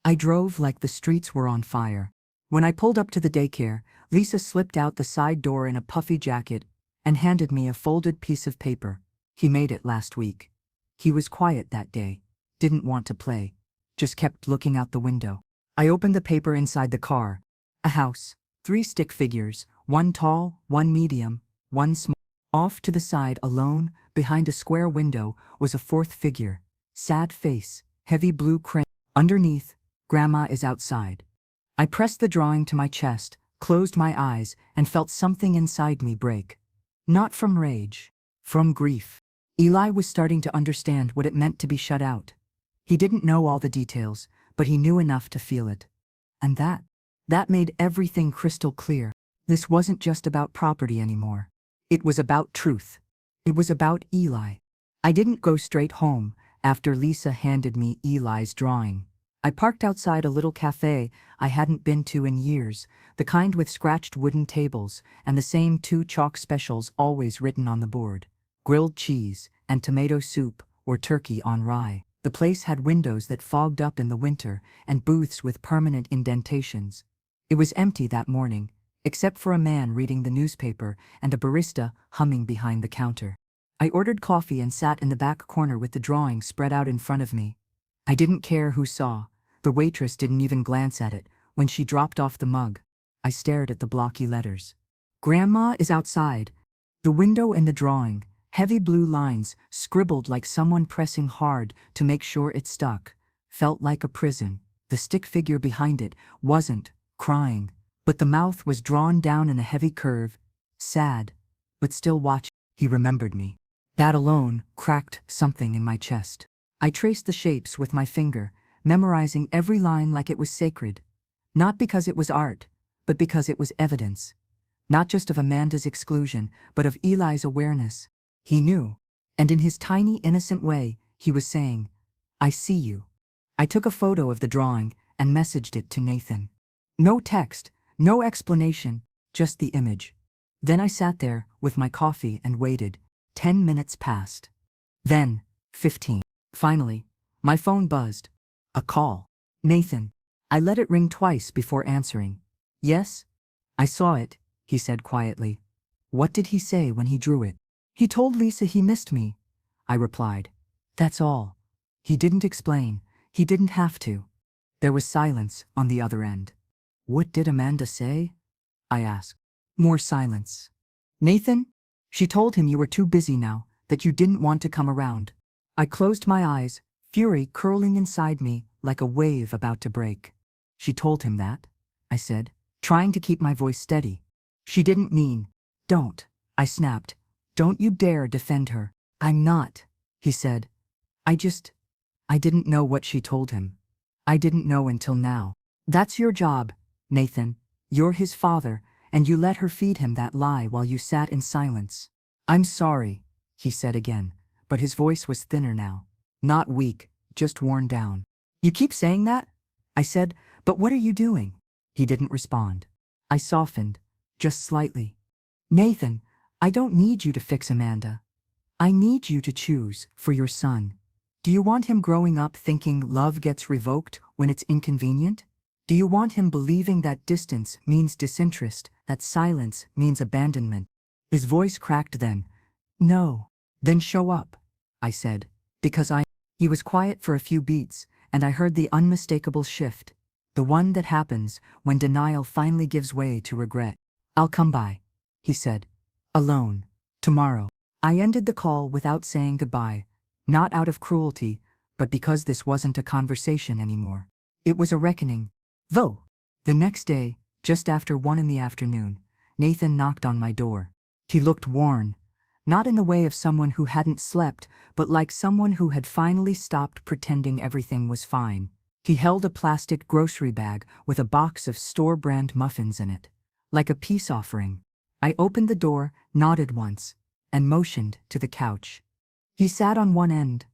I drove like the streets were on fire. When I pulled up to the daycare, Lisa slipped out the side door in a puffy jacket and handed me a folded piece of paper. He made it last week. He was quiet that day, didn't want to play, just kept looking out the window. I opened the paper inside the car. A house, 3 stick figures, one tall, one medium, one small. Off to the side, alone, behind a square window, was a 4th figure. Sad face, heavy blue crayon. Underneath, Grandma is outside. I pressed the drawing to my chest, closed my eyes, and felt something inside me break. Not from rage, from grief. Eli was starting to understand what it meant to be shut out. He didn't know all the details, but he knew enough to feel it. And that made everything crystal clear. This wasn't just about property anymore. It was about truth. It was about Eli. I didn't go straight home after Lisa handed me Eli's drawing. I parked outside a little cafe I hadn't been to in years, the kind with scratched wooden tables and the same 2 chalk specials always written on the board: grilled cheese and tomato soup or turkey on rye. The place had windows that fogged up in the winter and booths with permanent indentations. It was empty that morning, except for a man reading the newspaper and a barista humming behind the counter. I ordered coffee and sat in the back corner with the drawing spread out in front of me. I didn't care who saw. The waitress didn't even glance at it when she dropped off the mug. I stared at the blocky letters. Grandma is outside. The window in the drawing, heavy blue lines scribbled like someone pressing hard to make sure it stuck, felt like a prison. The stick figure behind it wasn't crying, but the mouth was drawn down in a heavy curve, sad, but still watching. He remembered me. That alone cracked something in my chest. I traced the shapes with my finger, memorizing every line like it was sacred. Not because it was art, but because it was evidence. Not just of Amanda's exclusion, but of Eli's awareness. He knew, And in his tiny, innocent way, he was saying, I see you. I took a photo of the drawing and messaged it to Nathan. No text, no explanation, just the image. Then I sat there with my coffee and waited. 10 minutes passed. Then, 15. Finally, my phone buzzed. A call. Nathan. I let it ring twice before answering. Yes? I saw it, he said quietly. What did he say when he drew it? He told Lisa he missed me, I replied. That's all. He didn't explain. He didn't have to. There was silence on the other end. What did Amanda say? I asked. More silence. Nathan? She told him you were too busy now, that you didn't want to come around. I closed my eyes, fury curling inside me like a wave about to break. She told him that? I said, trying to keep my voice steady. She didn't mean. Don't, I snapped. Don't you dare defend her. I'm not, he said. I didn't know what she told him. I didn't know until now. That's your job, Nathan. You're his father, and you let her feed him that lie while you sat in silence. I'm sorry, he said again, but his voice was thinner now. Not weak, just worn down. You keep saying that? I said, but what are you doing? He didn't respond. I softened, just slightly. Nathan, I don't need you to fix Amanda. I need you to choose for your son. Do you want him growing up thinking love gets revoked when it's inconvenient? Do you want him believing that distance means disinterest, that silence means abandonment? His voice cracked then. No. Then show up, I said, because He was quiet for a few beats, and I heard the unmistakable shift, the one that happens when denial finally gives way to regret. I'll come by, he said. Alone. Tomorrow. I ended the call without saying goodbye, not out of cruelty, but because this wasn't a conversation anymore. It was a reckoning. Though, the next day, just after 1 p.m, Nathan knocked on my door. He looked worn, not in the way of someone who hadn't slept, but like someone who had finally stopped pretending everything was fine. He held a plastic grocery bag with a box of store-brand muffins in it, like a peace offering. I opened the door, nodded once, and motioned to the couch. He sat on one end.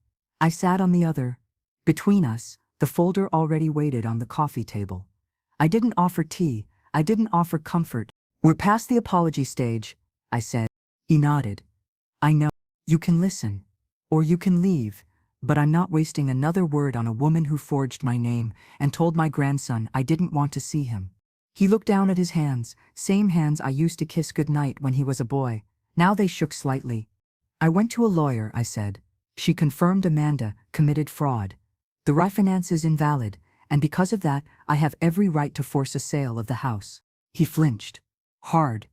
I sat on the other. Between us, the folder already waited on the coffee table. I didn't offer tea. I didn't offer comfort. We're past the apology stage, I said. He nodded. I know. You can listen. Or you can leave. But I'm not wasting another word on a woman who forged my name and told my grandson I didn't want to see him. He looked down at his hands, same hands I used to kiss goodnight when he was a boy. Now they shook slightly. I went to a lawyer, I said. She confirmed Amanda committed fraud. The refinance is invalid, and because of that, I have every right to force a sale of the house. He flinched. Hard.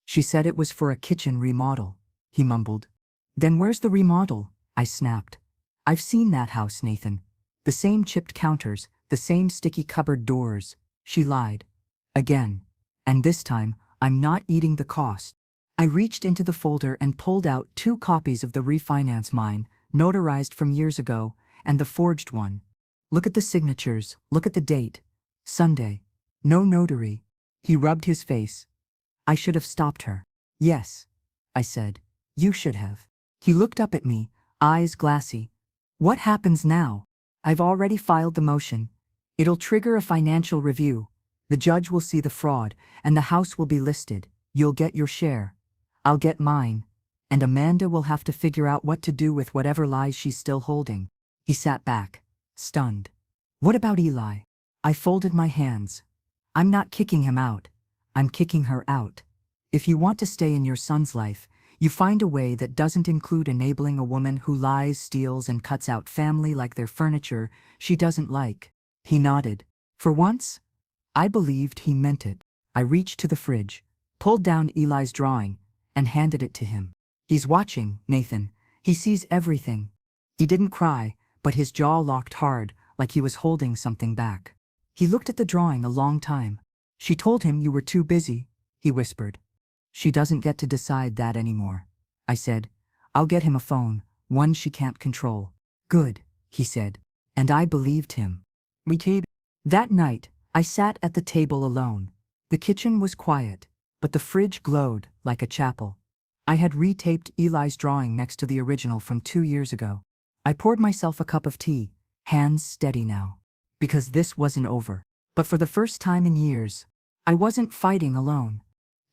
She said it was for a kitchen remodel, he mumbled. Then where's the remodel? I snapped. I've seen that house, Nathan. The same chipped counters, the same sticky cupboard doors. She lied. Again. And this time, I'm not eating the cost. I reached into the folder and pulled out 2 copies of the refinance, mine, notarized from years ago, and the forged one. Look at the signatures, look at the date. Sunday. No notary. He rubbed his face. I should have stopped her. Yes, I said. You should have. He looked up at me, eyes glassy. What happens now? I've already filed the motion. It'll trigger a financial review. The judge will see the fraud, and the house will be listed. You'll get your share. I'll get mine. And Amanda will have to figure out what to do with whatever lies she's still holding. He sat back, stunned. What about Eli? I folded my hands. I'm not kicking him out. I'm kicking her out. If you want to stay in your son's life, you find a way that doesn't include enabling a woman who lies, steals, and cuts out family like their furniture she doesn't like. He nodded. For once, I believed he meant it. I reached to the fridge, pulled down Eli's drawing, and handed it to him. He's watching, Nathan. He sees everything. He didn't cry, but his jaw locked hard, like he was holding something back. He looked at the drawing a long time. She told him you were too busy, he whispered. She doesn't get to decide that anymore. I said, I'll get him a phone, one she can't control. Good, he said. And I believed him. We did. That night, I sat at the table alone. The kitchen was quiet, but the fridge glowed like a chapel. I had retaped Eli's drawing next to the original from 2 years ago. I poured myself a cup of tea, hands steady now. Because this wasn't over. But for the first time in years, I wasn't fighting alone.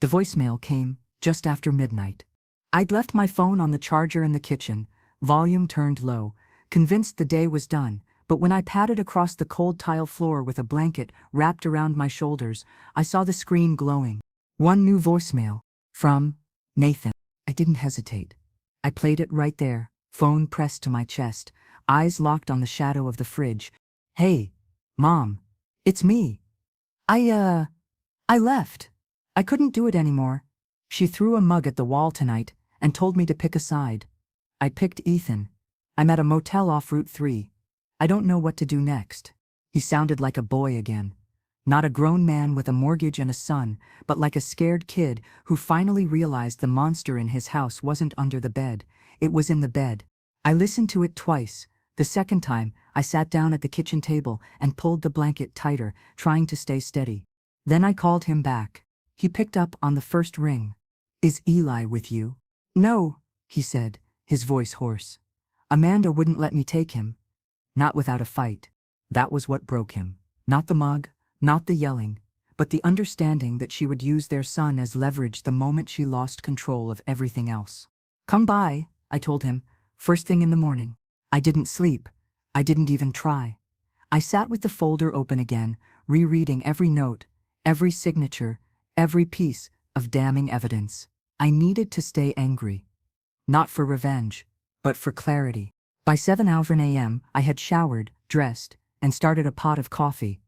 The voicemail came just after midnight. I'd left my phone on the charger in the kitchen, volume turned low, convinced the day was done, but when I padded across the cold tile floor with a blanket wrapped around my shoulders, I saw the screen glowing. One new voicemail. From Nathan. I didn't hesitate. I played it right there, phone pressed to my chest, eyes locked on the shadow of the fridge. Hey, Mom. It's me. I left. I couldn't do it anymore. She threw a mug at the wall tonight and told me to pick a side. I picked Ethan. I'm at a motel off Route 3. I don't know what to do next. He sounded like a boy again. Not a grown man with a mortgage and a son, but like a scared kid who finally realized the monster in his house wasn't under the bed, it was in the bed. I listened to it twice. The second time, I sat down at the kitchen table and pulled the blanket tighter, trying to stay steady. Then I called him back. He picked up on the first ring. Is Eli with you? No, he said, his voice hoarse. Amanda wouldn't let me take him. Not without a fight. That was what broke him. Not the mug, not the yelling, but the understanding that she would use their son as leverage the moment she lost control of everything else. Come by, I told him, first thing in the morning. I didn't sleep. I didn't even try. I sat with the folder open again, rereading every note, every signature, every piece of damning evidence. I needed to stay angry. Not for revenge, but for clarity. By 7:00 a.m., I had showered, dressed, and started a pot of coffee.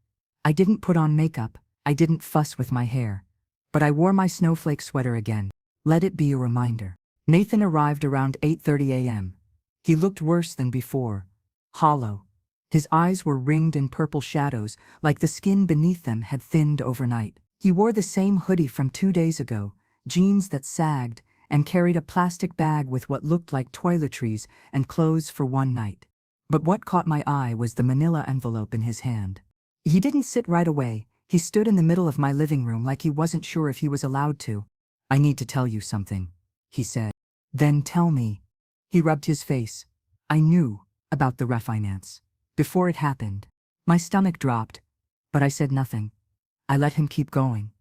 I didn't put on makeup, I didn't fuss with my hair. But I wore my snowflake sweater again. Let it be a reminder. Nathan arrived around 8:30 a.m. He looked worse than before. Hollow. His eyes were ringed in purple shadows, like the skin beneath them had thinned overnight. He wore the same hoodie from 2 days ago, jeans that sagged, and carried a plastic bag with what looked like toiletries and clothes for one night. But what caught my eye was the manila envelope in his hand. He didn't sit right away. He stood in the middle of my living room like he wasn't sure if he was allowed to. I need to tell you something, he said. Then tell me. He rubbed his face. I knew about the refinance. Before it happened. My stomach dropped, but I said nothing. I let him keep going.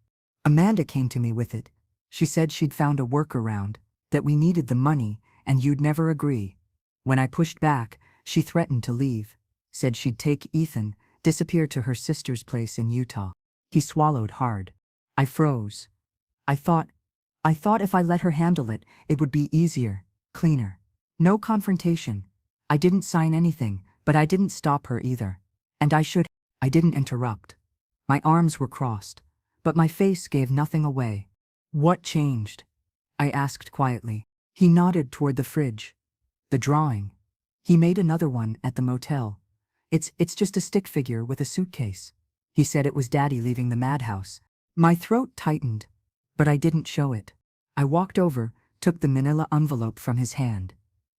Amanda came to me with it. She said she'd found a workaround, that we needed the money, and you'd never agree. When I pushed back, she threatened to leave. Said she'd take Ethan, disappear to her sister's place in Utah. He swallowed hard. I froze. I thought if I let her handle it, it would be easier, cleaner. No confrontation. I didn't sign anything, but I didn't stop her either. And I should. I didn't interrupt. My arms were crossed, but my face gave nothing away. What changed? I asked quietly. He nodded toward the fridge. The drawing. He made another one at the motel. It's just a stick figure with a suitcase. He said it was Daddy leaving the madhouse. My throat tightened, but I didn't show it. I walked over, took the manila envelope from his hand.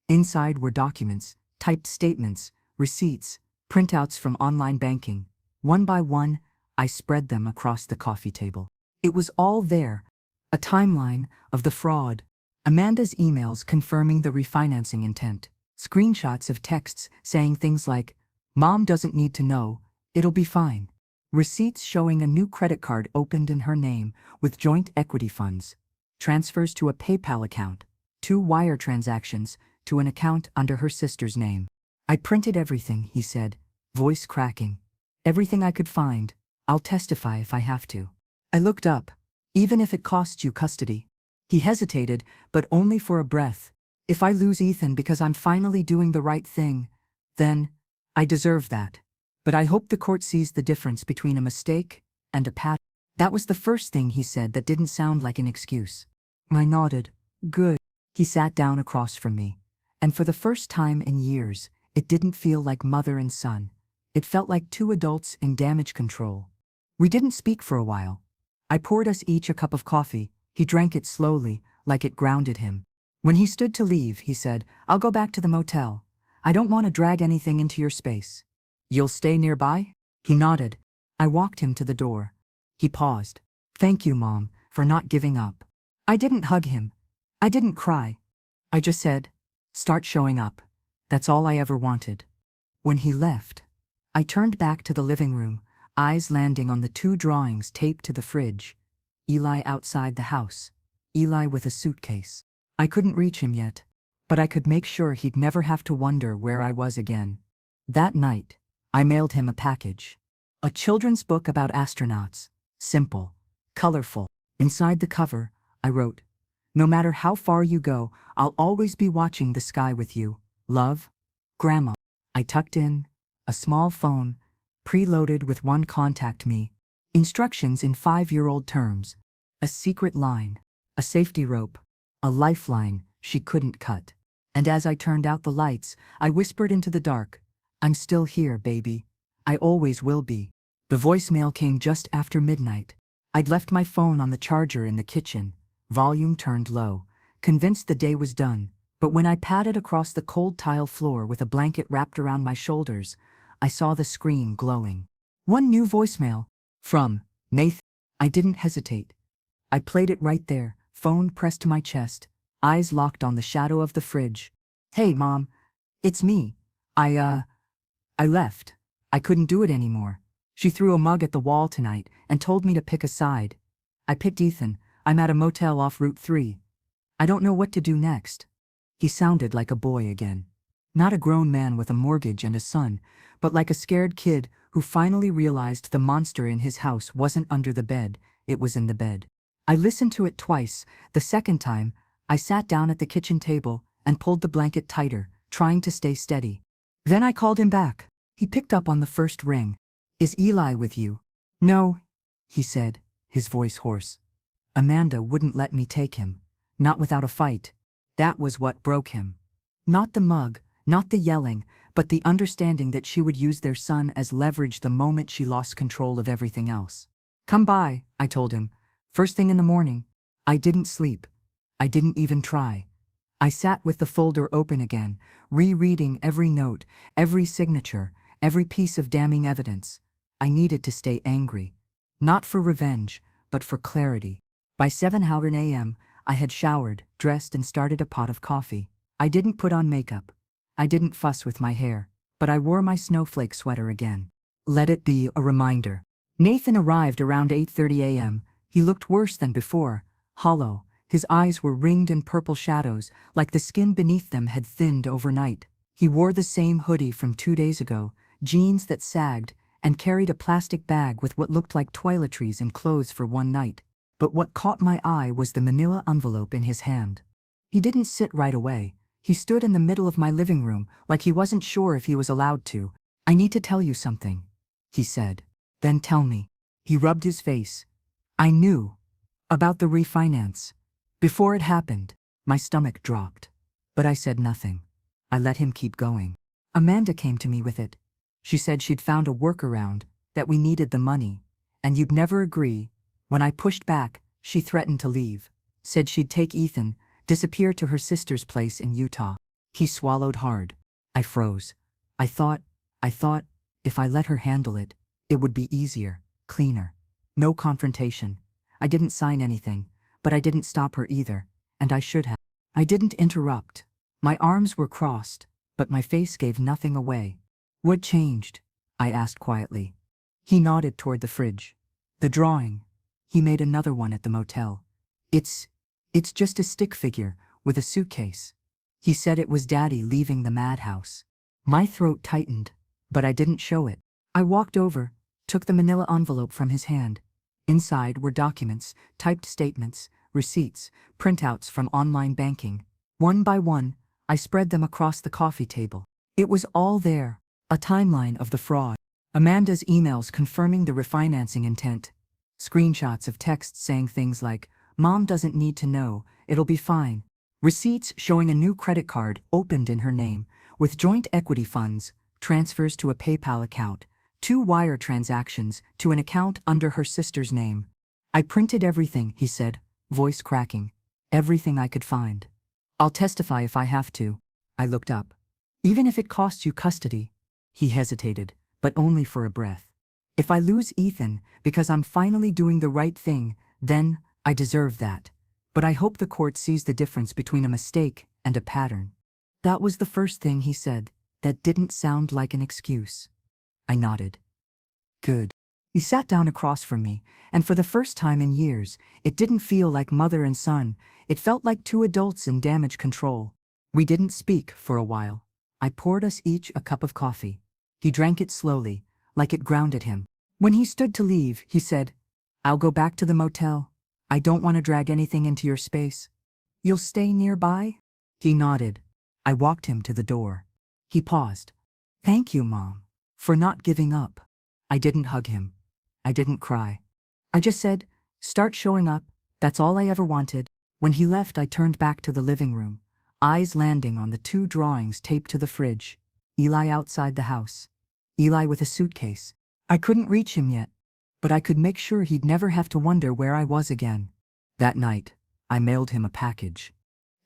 Inside were documents, typed statements, receipts, printouts from online banking. One by one, I spread them across the coffee table. It was all there. A timeline of the fraud. Amanda's emails confirming the refinancing intent. Screenshots of texts saying things like, Mom doesn't need to know, it'll be fine. Receipts showing a new credit card opened in her name with joint equity funds. Transfers to a PayPal account. 2 wire transactions to an account under her sister's name. I printed everything, he said, voice cracking. Everything I could find. I'll testify if I have to. I looked up. Even if it costs you custody. He hesitated, but only for a breath. If I lose Ethan because I'm finally doing the right thing, then I deserve that. But I hope the court sees the difference between a mistake and a pattern. That was the first thing he said that didn't sound like an excuse. I nodded. Good. He sat down across from me. And for the first time in years, it didn't feel like mother and son. It felt like 2 adults in damage control. We didn't speak for a while. I poured us each a cup of coffee. He drank it slowly, like it grounded him. When he stood to leave, he said, I'll go back to the motel. I don't want to drag anything into your space. You'll stay nearby? He nodded. I walked him to the door. He paused. Thank you, Mom, for not giving up. I didn't hug him. I didn't cry. I just said, start showing up. That's all I ever wanted. When he left, I turned back to the living room, eyes landing on the 2 drawings taped to the fridge. Eli outside the house. Eli with a suitcase. I couldn't reach him yet, but I could make sure he'd never have to wonder where I was again. That night, I mailed him a package. A children's book about astronauts. Simple, colorful. Inside the cover, I wrote, "No matter how far you go, I'll always be watching the sky with you. Love, Grandma." I tucked in a small phone, preloaded with one contact me, instructions in 5-year-old terms, a secret line, a safety rope, a lifeline she couldn't cut. And as I turned out the lights, I whispered into the dark, "I'm still here, baby. I always will be." The voicemail came just after midnight. I'd left my phone on the charger in the kitchen, volume turned low, convinced the day was done. But when I padded across the cold tile floor with a blanket wrapped around my shoulders, I saw the screen glowing. One new voicemail. From Nathan. I didn't hesitate. I played it right there, phone pressed to my chest, eyes locked on the shadow of the fridge. "Hey, Mom. It's me. I left. I couldn't do it anymore. She threw a mug at the wall tonight and told me to pick a side. I picked Ethan. I'm at a motel off Route 3. I don't know what to do next." He sounded like a boy again. Not a grown man with a mortgage and a son, but like a scared kid who finally realized the monster in his house wasn't under the bed, it was in the bed. I listened to it twice. The second time, I sat down at the kitchen table and pulled the blanket tighter, trying to stay steady. Then I called him back. He picked up on the first ring. "Is Eli with you?" "No," he said, his voice hoarse. "Amanda wouldn't let me take him. Not without a fight." That was what broke him. Not the mug, not the yelling, but the understanding that she would use their son as leverage the moment she lost control of everything else. "Come by," I told him. "First thing in the morning." I didn't sleep. I didn't even try. I sat with the folder open again, rereading every note, every signature, every piece of damning evidence. I needed to stay angry. Not for revenge, but for clarity. By 7 a.m., I had showered, dressed, and started a pot of coffee. I didn't put on makeup. I didn't fuss with my hair, but I wore my snowflake sweater again. Let it be a reminder. Nathan arrived around 8:30 a.m. He looked worse than before, hollow. His eyes were ringed in purple shadows, like the skin beneath them had thinned overnight. He wore the same hoodie from 2 days ago, jeans that sagged, and carried a plastic bag with what looked like toiletries and clothes for one night. But what caught my eye was the manila envelope in his hand. He didn't sit right away. He stood in the middle of my living room, like he wasn't sure if he was allowed to. "I need to tell you something," he said. "Then tell me." He rubbed his face. "I knew about the refinance. Before it happened, my stomach dropped. But I said nothing. I let him keep going. Amanda came to me with it. She said she'd found a workaround, that we needed the money, and you'd never agree. When I pushed back, she threatened to leave. Said she'd take Ethan, disappear to her sister's place in Utah." He swallowed hard. I froze. I thought, if I let her handle it, it would be easier, cleaner. No confrontation. I didn't sign anything, but I didn't stop her either, and I should have. I didn't interrupt. My arms were crossed, but my face gave nothing away. "What changed?" I asked quietly. He nodded toward the fridge. "The drawing. He made another one at the motel. It's just a stick figure with a suitcase. He said it was Daddy leaving the madhouse." My throat tightened, but I didn't show it. I walked over, took the manila envelope from his hand. Inside were documents, typed statements, receipts, printouts from online banking. One by one, I spread them across the coffee table. It was all there, a timeline of the fraud. Amanda's emails confirming the refinancing intent. Screenshots of texts saying things like, "Mom doesn't need to know, it'll be fine." Receipts showing a new credit card opened in her name, with joint equity funds, transfers to a PayPal account, 2 wire transactions to an account under her sister's name. "I printed everything," he said, voice cracking. "Everything I could find. I'll testify if I have to." I looked up. "Even if it costs you custody." He hesitated, but only for a breath. "If I lose Ethan because I'm finally doing the right thing, then I deserve that. But I hope the court sees the difference between a mistake and a pattern. That was the first thing he said that didn't sound like an excuse. I nodded. Good. He sat down across from me, and for the first time in years, it didn't feel like mother and son, it felt like two adults in damage control. We didn't speak for a while. I poured us each a cup of coffee. He drank it slowly, like it grounded him. When he stood to leave, he said, "I'll go back to the motel. I don't want to drag anything into your space. You'll stay nearby?" He nodded. I walked him to the door. He paused. "Thank you, Mom, for not giving up." I didn't hug him. I didn't cry. I just said, "Start showing up. That's all I ever wanted." When he left, I turned back to the living room, eyes landing on the two drawings taped to the fridge. Eli outside the house. Eli with a suitcase. I couldn't reach him yet, but I could make sure he'd never have to wonder where I was again. That night, I mailed him a package.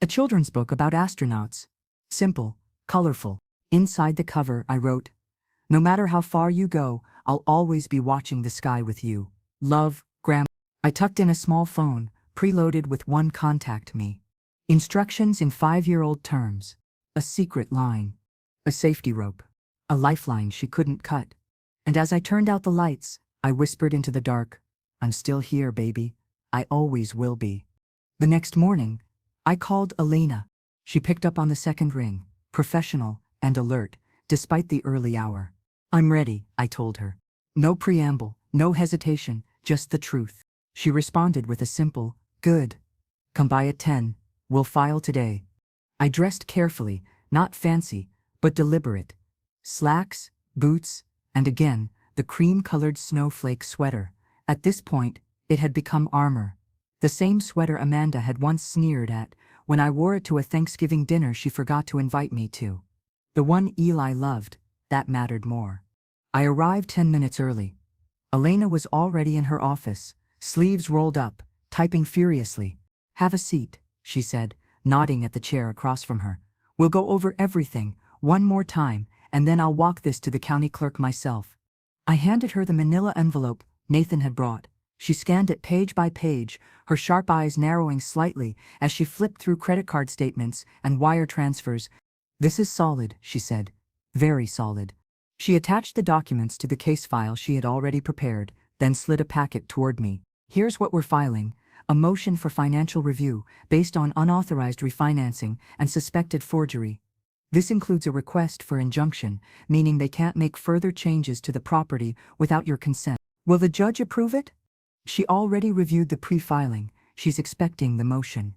A children's book about astronauts. Simple, colorful. Inside the cover, I wrote, "No matter how far you go, I'll always be watching the sky with you. Love, Grandma." I tucked in a small phone, preloaded with one contact me. Instructions in 5-year-old terms. A secret line. A safety rope. A lifeline she couldn't cut. And as I turned out the lights, I whispered into the dark, "I'm still here, baby. I always will be." The next morning, I called Elena. She picked up on the second ring, professional and alert, despite the early hour. "I'm ready," I told her. No preamble, no hesitation, just the truth. She responded with a simple, "Good. Come by at 10, we'll file today." I dressed carefully, not fancy, but deliberate. Slacks, boots, and again, the cream-colored snowflake sweater. At this point, it had become armor. The same sweater Amanda had once sneered at when I wore it to a Thanksgiving dinner she forgot to invite me to. The one Eli loved, that mattered more. I arrived 10 minutes early. Elena was already in her office, sleeves rolled up, typing furiously. "Have a seat," she said, nodding at the chair across from her. "We'll go over everything, one more time, and then I'll walk this to the county clerk myself." I handed her the manila envelope Nathan had brought. She scanned it page by page, her sharp eyes narrowing slightly as she flipped through credit card statements and wire transfers. "This is solid," she said. "Very solid." She attached the documents to the case file she had already prepared, then slid a packet toward me. "Here's what we're filing. A motion for financial review based on unauthorized refinancing and suspected forgery. This includes a request for injunction, meaning they can't make further changes to the property without your consent. Will the judge approve it?" She already reviewed the pre-filing. She's expecting the motion.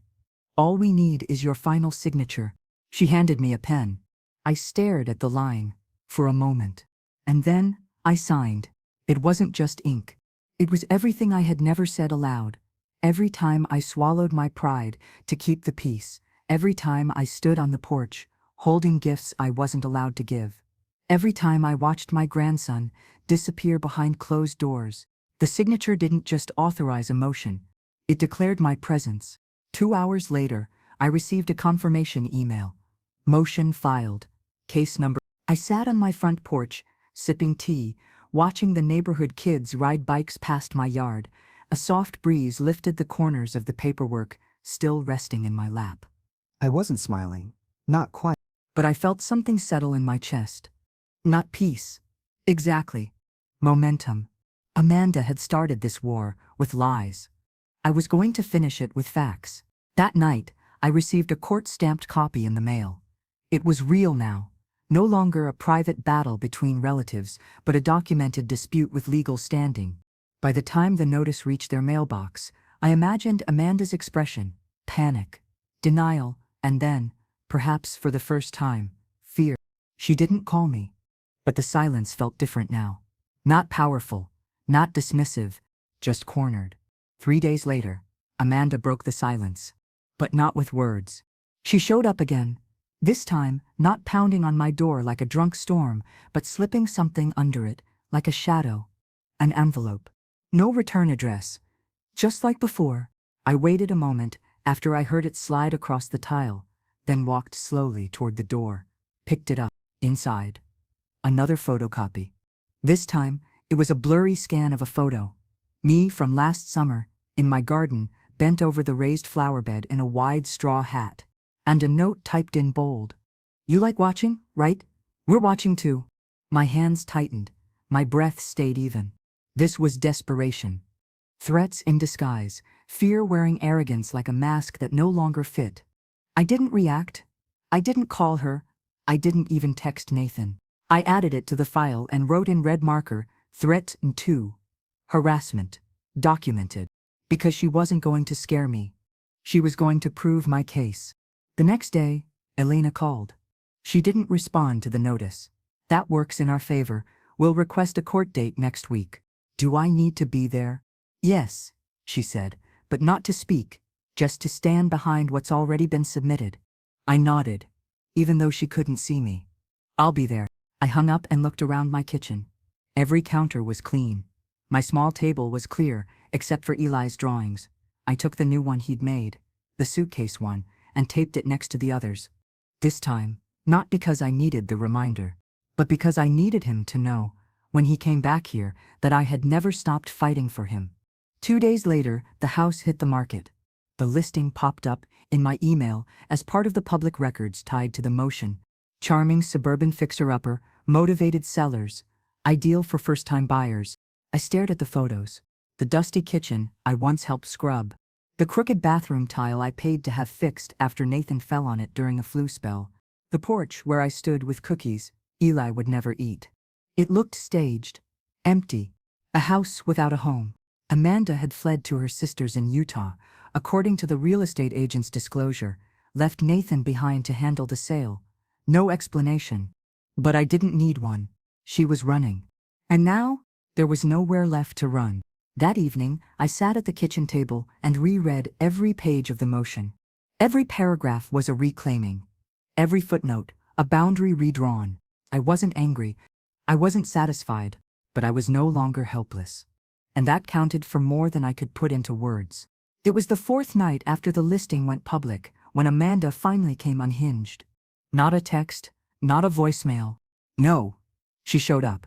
"All we need is your final signature." She handed me a pen. I stared at the line for a moment. And then I signed. It wasn't just ink. It was everything I had never said aloud. Every time I swallowed my pride to keep the peace. Every time I stood on the porch, holding gifts I wasn't allowed to give. Every time I watched my grandson disappear behind closed doors. The signature didn't just authorize a motion. It declared my presence. 2 hours later, I received a confirmation email. Motion filed. Case number. I sat on my front porch, sipping tea, watching the neighborhood kids ride bikes past my yard. A soft breeze lifted the corners of the paperwork, still resting in my lap. I wasn't smiling. Not quite. But I felt something settle in my chest. Not peace. Exactly. Momentum. Amanda had started this war with lies. I was going to finish it with facts. That night, I received a court-stamped copy in the mail. It was real now. No longer a private battle between relatives, but a documented dispute with legal standing. By the time the notice reached their mailbox, I imagined Amanda's expression: panic, denial, and then, perhaps for the first time, fear. She didn't call me. But the silence felt different now. Not powerful, not dismissive, just cornered. 3 days later, Amanda broke the silence. But not with words. She showed up again. This time, not pounding on my door like a drunk storm, but slipping something under it, like a shadow. An envelope. No return address. Just like before. I waited a moment after I heard it slide across the tile, then walked slowly toward the door, picked it up. Inside, another photocopy. This time, it was a blurry scan of a photo. Me from last summer, in my garden, bent over the raised flower bed in a wide straw hat. And a note typed in bold. "You like watching, right? We're watching too." My hands tightened. My breath stayed even. This was desperation. Threats in disguise, fear wearing arrogance like a mask that no longer fit. I didn't react. I didn't call her. I didn't even text Nathan. I added it to the file and wrote in red marker, "Threat 2. Harassment. Documented." Because she wasn't going to scare me. She was going to prove my case. The next day, Elena called. She didn't respond to the notice. "That works in our favor. We'll request a court date next week." "Do I need to be there?" "Yes," she said, "but not to speak, just to stand behind what's already been submitted." I nodded, even though she couldn't see me. "I'll be there." I hung up and looked around my kitchen. Every counter was clean. My small table was clear, except for Eli's drawings. I took the new one he'd made, the suitcase one, and taped it next to the others. This time, not because I needed the reminder, but because I needed him to know, when he came back here, that I had never stopped fighting for him. 2 days later, the house hit the market. The listing popped up in my email as part of the public records tied to the motion. Charming suburban fixer-upper, motivated sellers, ideal for first-time buyers. I stared at the photos. The dusty kitchen I once helped scrub. The crooked bathroom tile I paid to have fixed after Nathan fell on it during a flu spell. The porch where I stood with cookies Eli would never eat. It looked staged, empty, a house without a home. Amanda had fled to her sisters in Utah, according to the real estate agent's disclosure, left Nathan behind to handle the sale. No explanation. But I didn't need one. She was running. And now, there was nowhere left to run. That evening, I sat at the kitchen table and reread every page of the motion. Every paragraph was a reclaiming. Every footnote, a boundary redrawn. I wasn't angry. I wasn't satisfied, but I was no longer helpless. And that counted for more than I could put into words. It was the 4th night after the listing went public, when Amanda finally came unhinged. Not a text, not a voicemail. No. She showed up.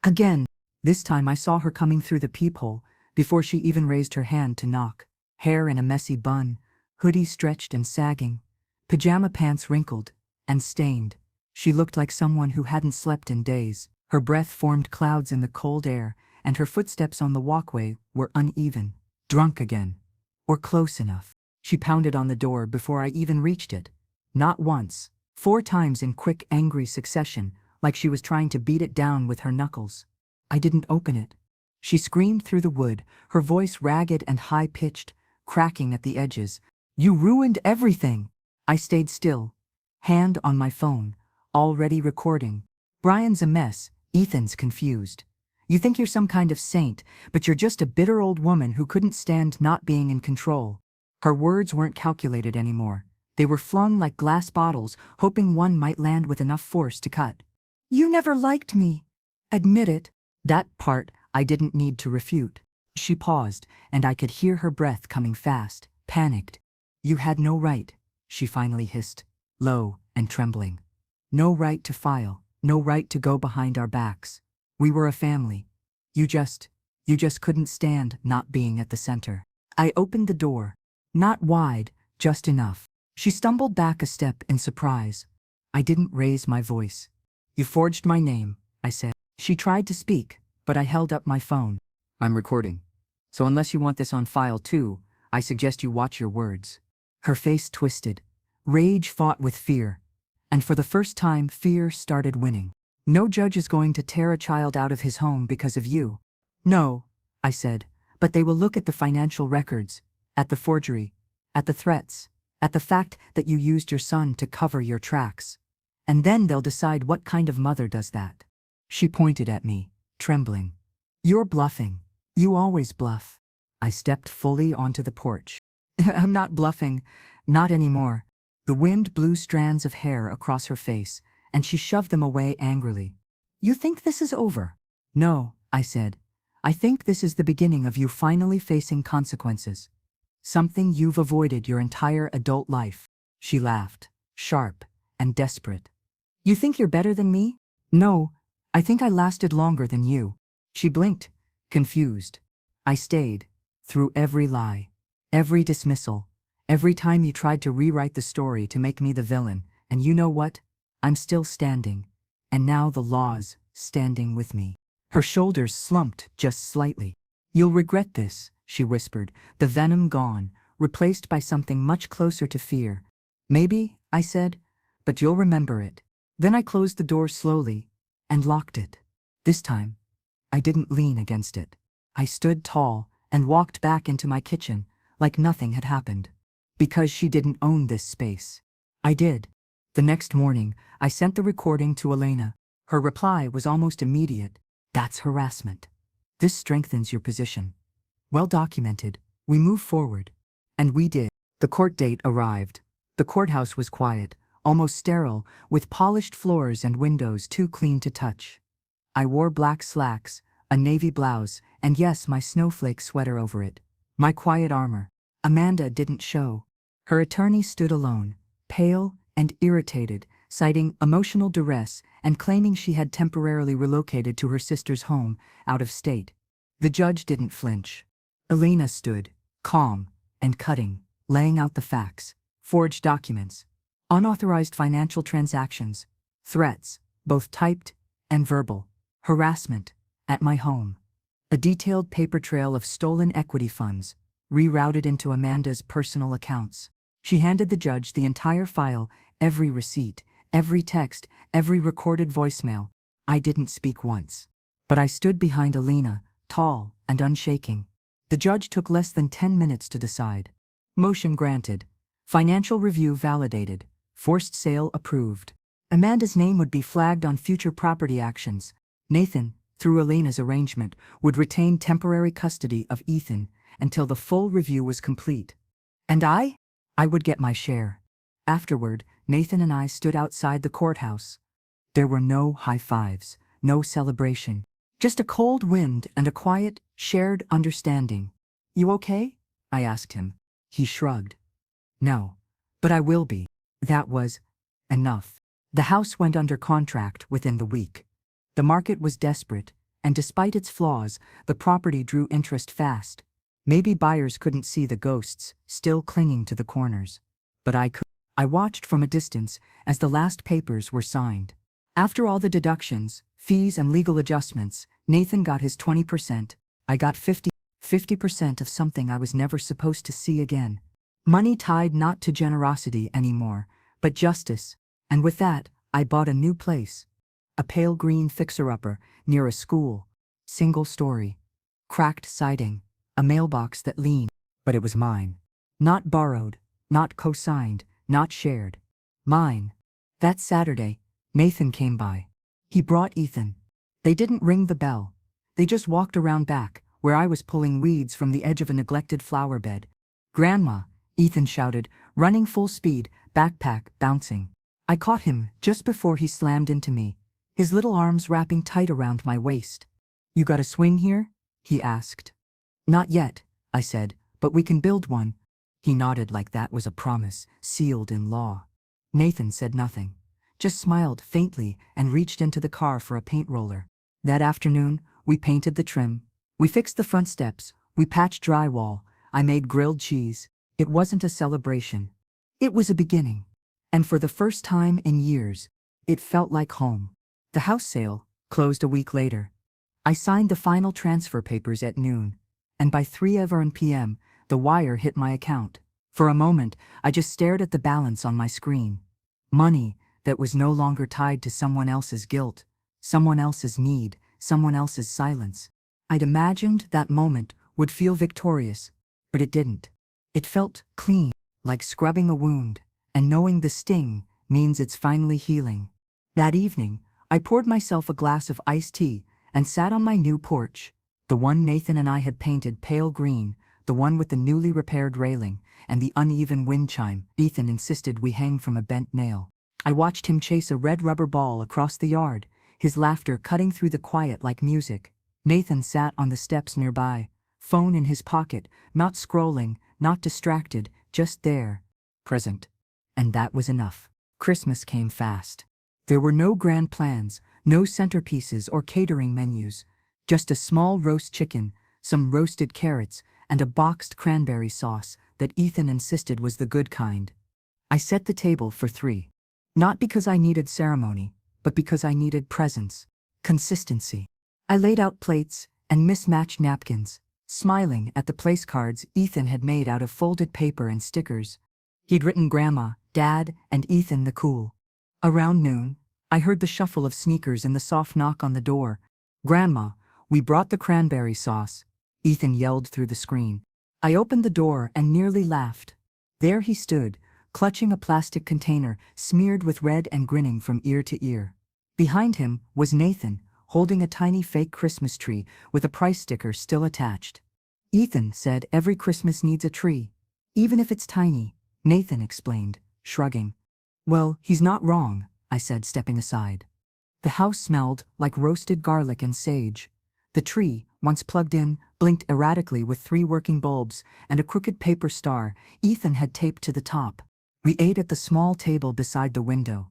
Again. This time I saw her coming through the peephole, before she even raised her hand to knock. Hair in a messy bun, hoodie stretched and sagging, pajama pants wrinkled and stained. She looked like someone who hadn't slept in days. Her breath formed clouds in the cold air, and her footsteps on the walkway were uneven. Drunk again. Or close enough. She pounded on the door before I even reached it. Not once. 4 times in quick, angry succession, like she was trying to beat it down with her knuckles. I didn't open it. She screamed through the wood, her voice ragged and high-pitched, cracking at the edges. "You ruined everything!" I stayed still, hand on my phone, already recording. "Brian's a mess, Ethan's confused. You think you're some kind of saint, but you're just a bitter old woman who couldn't stand not being in control." Her words weren't calculated anymore. They were flung like glass bottles, hoping one might land with enough force to cut. "You never liked me. Admit it." That part I didn't need to refute. She paused, and I could hear her breath coming fast, panicked. "You had no right," she finally hissed, low and trembling. "No right to file, no right to go behind our backs. We were a family. You just couldn't stand not being at the center." I opened the door. Not wide, just enough. She stumbled back a step in surprise. I didn't raise my voice. "You forged my name," I said. She tried to speak, but I held up my phone. "I'm recording. So unless you want this on file too, I suggest you watch your words." Her face twisted. Rage fought with fear. And for the first time, fear started winning. "No judge is going to tear a child out of his home because of you." "No," I said, "but they will look at the financial records, at the forgery, at the threats, at the fact that you used your son to cover your tracks. And then they'll decide what kind of mother does that." She pointed at me, trembling. "You're bluffing. You always bluff." I stepped fully onto the porch. "I'm not bluffing. Not anymore." The wind blew strands of hair across her face, and she shoved them away angrily. "You think this is over?" "No," I said. "I think this is the beginning of you finally facing consequences. Something you've avoided your entire adult life." She laughed, sharp and desperate. "You think you're better than me?" "No. I think I lasted longer than you." She blinked, confused. I stayed, through every lie. Every dismissal. Every time you tried to rewrite the story to make me the villain. And you know what? I'm still standing. And now the law's standing with me. Her shoulders slumped just slightly. You'll regret this, she whispered, the venom gone, replaced by something much closer to fear. Maybe, I said, but you'll remember it. Then I closed the door slowly and locked it. This time, I didn't lean against it. I stood tall and walked back into my kitchen like nothing had happened. Because she didn't own this space. I did. The next morning, I sent the recording to Elena. Her reply was almost immediate. That's harassment. This strengthens your position. Well documented. We move forward. And we did. The court date arrived. The courthouse was quiet, almost sterile, with polished floors and windows too clean to touch. I wore black slacks, a navy blouse, and yes, my snowflake sweater over it. My quiet armor. Amanda didn't show. Her attorney stood alone, pale and irritated, citing emotional duress and claiming she had temporarily relocated to her sister's home, out of state. The judge didn't flinch. Elena stood, calm and cutting, laying out the facts, forged documents, unauthorized financial transactions, threats, both typed and verbal, harassment, at my home. A detailed paper trail of stolen equity funds, rerouted into Amanda's personal accounts. She handed the judge the entire file, every receipt, every text, every recorded voicemail. I didn't speak once. But I stood behind Elena, tall and unshaking. The judge took less than 10 minutes to decide. Motion granted. Financial review validated. Forced sale approved. Amanda's name would be flagged on future property actions. Nathan, through Elena's arrangement, would retain temporary custody of Ethan until the full review was complete. And I would get my share. Afterward, Nathan and I stood outside the courthouse. There were no high fives, no celebration. Just a cold wind and a quiet, shared understanding. You okay? I asked him. He shrugged. No, but I will be. That was enough. The house went under contract within the week. The market was desperate, and despite its flaws, the property drew interest fast. Maybe buyers couldn't see the ghosts still clinging to the corners. But I could. I watched from a distance as the last papers were signed. After all the deductions, fees and legal adjustments, Nathan got his 20%. I got 50% of something I was never supposed to see again. Money tied not to generosity anymore, but justice. And with that, I bought a new place. A pale green fixer-upper near a school. Single story. Cracked siding. A mailbox that leaned. But it was mine. Not borrowed, not co-signed, not shared. Mine. That Saturday, Nathan came by. He brought Ethan. They didn't ring the bell. They just walked around back, where I was pulling weeds from the edge of a neglected flower bed. "Grandma," Ethan shouted, running full speed, backpack bouncing. I caught him just before he slammed into me, his little arms wrapping tight around my waist. "You got a swing here?" he asked. "Not yet," I said, "but we can build one." He nodded like that was a promise, sealed in law. Nathan said nothing, just smiled faintly and reached into the car for a paint roller. That afternoon, we painted the trim. We fixed the front steps. We patched drywall. I made grilled cheese. It wasn't a celebration. It was a beginning. And for the first time in years, it felt like home. The house sale closed a week later. I signed the final transfer papers at noon, and by 3 p.m., the wire hit my account. For a moment, I just stared at the balance on my screen. Money that was no longer tied to someone else's guilt, someone else's need, someone else's silence. I'd imagined that moment would feel victorious, but it didn't. It felt clean, like scrubbing a wound, and knowing the sting means it's finally healing. That evening, I poured myself a glass of iced tea and sat on my new porch, the one Nathan and I had painted pale green, the one with the newly repaired railing and the uneven wind chime Ethan insisted we hang from a bent nail. I watched him chase a red rubber ball across the yard, his laughter cutting through the quiet like music. Nathan sat on the steps nearby, phone in his pocket, not scrolling, not distracted, just there, present. And that was enough. Christmas came fast. There were no grand plans, no centerpieces or catering menus, just a small roast chicken, some roasted carrots, and a boxed cranberry sauce that Ethan insisted was the good kind. I set the table for 3. Not because I needed ceremony, but because I needed presence, consistency. I laid out plates and mismatched napkins, smiling at the place cards Ethan had made out of folded paper and stickers. He'd written Grandma, Dad, and Ethan the cool. Around noon, I heard the shuffle of sneakers and the soft knock on the door. "Grandma, we brought the cranberry sauce," Ethan yelled through the screen. I opened the door and nearly laughed. There he stood, clutching a plastic container smeared with red and grinning from ear to ear. Behind him was Nathan, holding a tiny fake Christmas tree with a price sticker still attached. "Ethan said every Christmas needs a tree, even if it's tiny," Nathan explained, shrugging. "Well, he's not wrong," I said, stepping aside. The house smelled like roasted garlic and sage. The tree, once plugged in, blinked erratically with 3 working bulbs and a crooked paper star Ethan had taped to the top. We ate at the small table beside the window.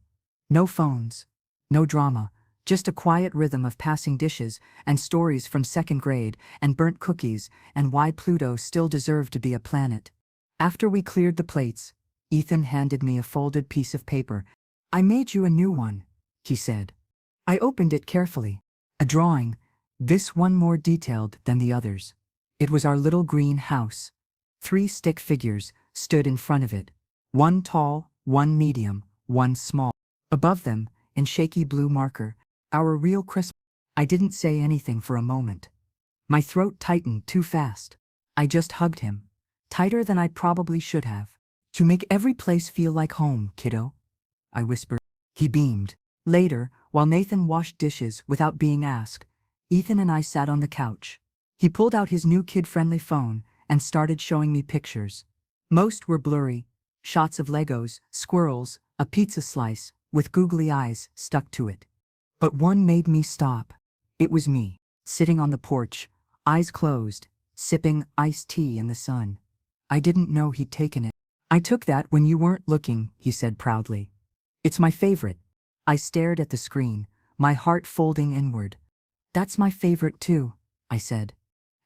No phones, no drama, just a quiet rhythm of passing dishes and stories from 2nd grade and burnt cookies and why Pluto still deserved to be a planet. After we cleared the plates, Ethan handed me a folded piece of paper. "I made you a new one," he said. I opened it carefully. A drawing, this one more detailed than the others. It was our little green house. 3 stick figures stood in front of it. 1 tall, 1 medium, 1 small. Above them, in shaky blue marker, "Our real Christmas." I didn't say anything for a moment. My throat tightened too fast. I just hugged him, tighter than I probably should have. "To make every place feel like home, kiddo," I whispered. He beamed. Later, while Nathan washed dishes without being asked, Ethan and I sat on the couch. He pulled out his new kid-friendly phone and started showing me pictures. Most were blurry, shots of Legos, squirrels, a pizza slice with googly eyes stuck to it. But one made me stop. It was me, sitting on the porch, eyes closed, sipping iced tea in the sun. I didn't know he'd taken it. "I took that when you weren't looking," he said proudly. "It's my favorite." I stared at the screen, my heart folding inward. "That's my favorite too," I said.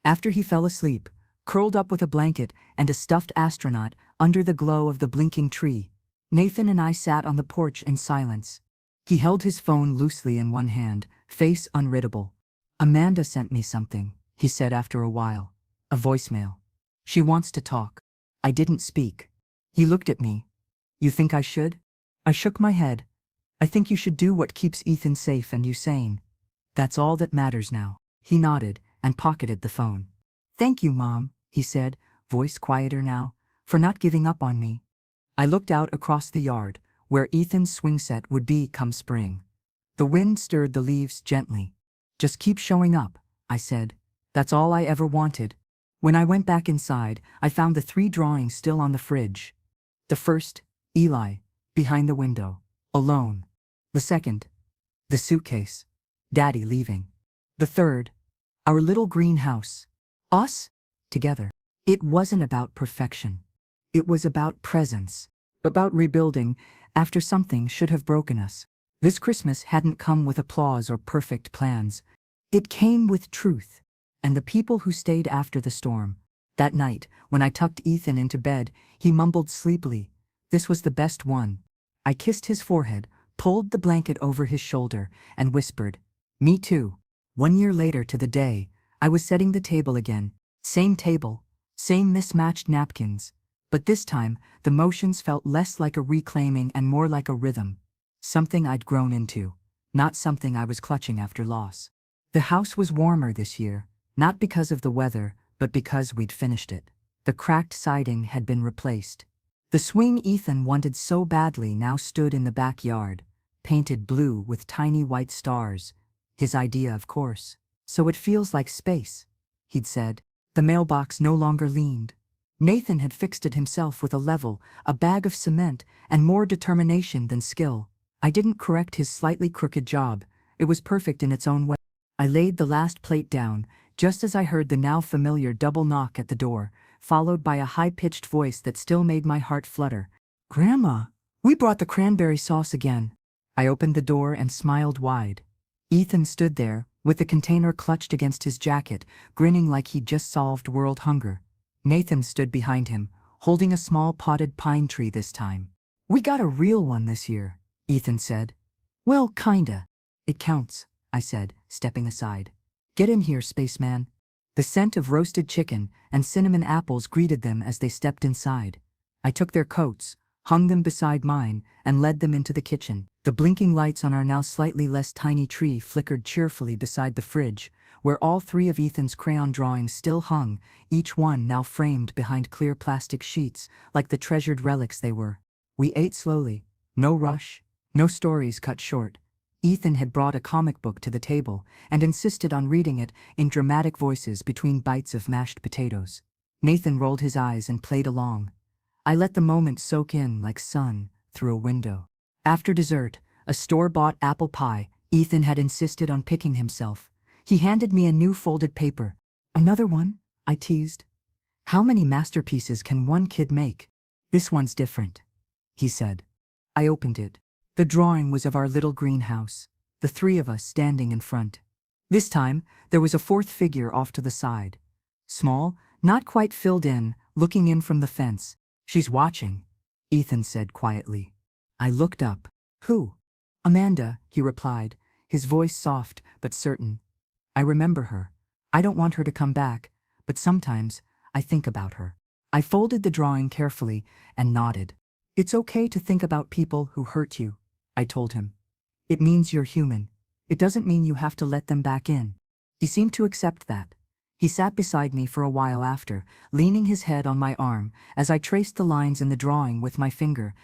After he fell asleep, curled up with a blanket and a stuffed astronaut under the glow of the blinking tree, Nathan and I sat on the porch in silence. He held his phone loosely in one hand, face unreadable. "Amanda sent me something," he said after a while. "A voicemail. She wants to talk." I didn't speak. He looked at me. "You think I should?" I shook my head. "I think you should do what keeps Ethan safe and you sane. That's all that matters now." He nodded and pocketed the phone. "Thank you, Mom," he said, voice quieter now, "for not giving up on me." I looked out across the yard, where Ethan's swing set would be come spring. The wind stirred the leaves gently. "Just keep showing up," I said. "That's all I ever wanted." When I went back inside, I found the 3 drawings still on the fridge. The first, Eli, behind the window, alone. The second, the suitcase, Daddy leaving. The third, our little green house, us, together. It wasn't about perfection. It was about presence, about rebuilding after something should have broken us. This Christmas hadn't come with applause or perfect plans. It came with truth, and the people who stayed after the storm. That night, when I tucked Ethan into bed, he mumbled sleepily, "This was the best one." I kissed his forehead, pulled the blanket over his shoulder, and whispered, "Me too." 1 year later to the day, I was setting the table again. Same table, same mismatched napkins. But this time, the motions felt less like a reclaiming and more like a rhythm. Something I'd grown into, not something I was clutching after loss. The house was warmer this year, not because of the weather, but because we'd finished it. The cracked siding had been replaced. The swing Ethan wanted so badly now stood in the backyard, painted blue with tiny white stars. His idea, of course. "So it feels like space," he'd said. The mailbox no longer leaned. Nathan had fixed it himself with a level, a bag of cement, and more determination than skill. I didn't correct his slightly crooked job. It was perfect in its own way. I laid the last plate down, just as I heard the now familiar double knock at the door, followed by a high-pitched voice that still made my heart flutter. "Grandma, we brought the cranberry sauce again." I opened the door and smiled wide. Ethan stood there, with the container clutched against his jacket, grinning like he'd just solved world hunger. Nathan stood behind him, holding a small potted pine tree this time. "We got a real one this year," Ethan said. "Well, kinda. It counts," I said, stepping aside. "Get in here, spaceman." The scent of roasted chicken and cinnamon apples greeted them as they stepped inside. I took their coats, hung them beside mine, and led them into the kitchen. The blinking lights on our now slightly less tiny tree flickered cheerfully beside the fridge, where all three of Ethan's crayon drawings still hung, each one now framed behind clear plastic sheets, like the treasured relics they were. We ate slowly. No rush, no stories cut short. Ethan had brought a comic book to the table and insisted on reading it in dramatic voices between bites of mashed potatoes. Nathan rolled his eyes and played along. I let the moment soak in like sun through a window. After dessert, a store-bought apple pie, Ethan had insisted on picking himself. He handed me a new folded paper. "Another one?" I teased. "How many masterpieces can one kid make?" "This one's different," he said. I opened it. The drawing was of our little greenhouse, the three of us standing in front. This time, there was a fourth figure off to the side. Small, not quite filled in, looking in from the fence. "She's watching," Ethan said quietly. I looked up. "Who?" "Amanda," he replied, his voice soft but certain. "I remember her. I don't want her to come back, but sometimes I think about her." I folded the drawing carefully and nodded. "It's okay to think about people who hurt you," I told him. "It means you're human. It doesn't mean you have to let them back in." He seemed to accept that. He sat beside me for a while after, leaning his head on my arm as I traced the lines in the drawing with my finger.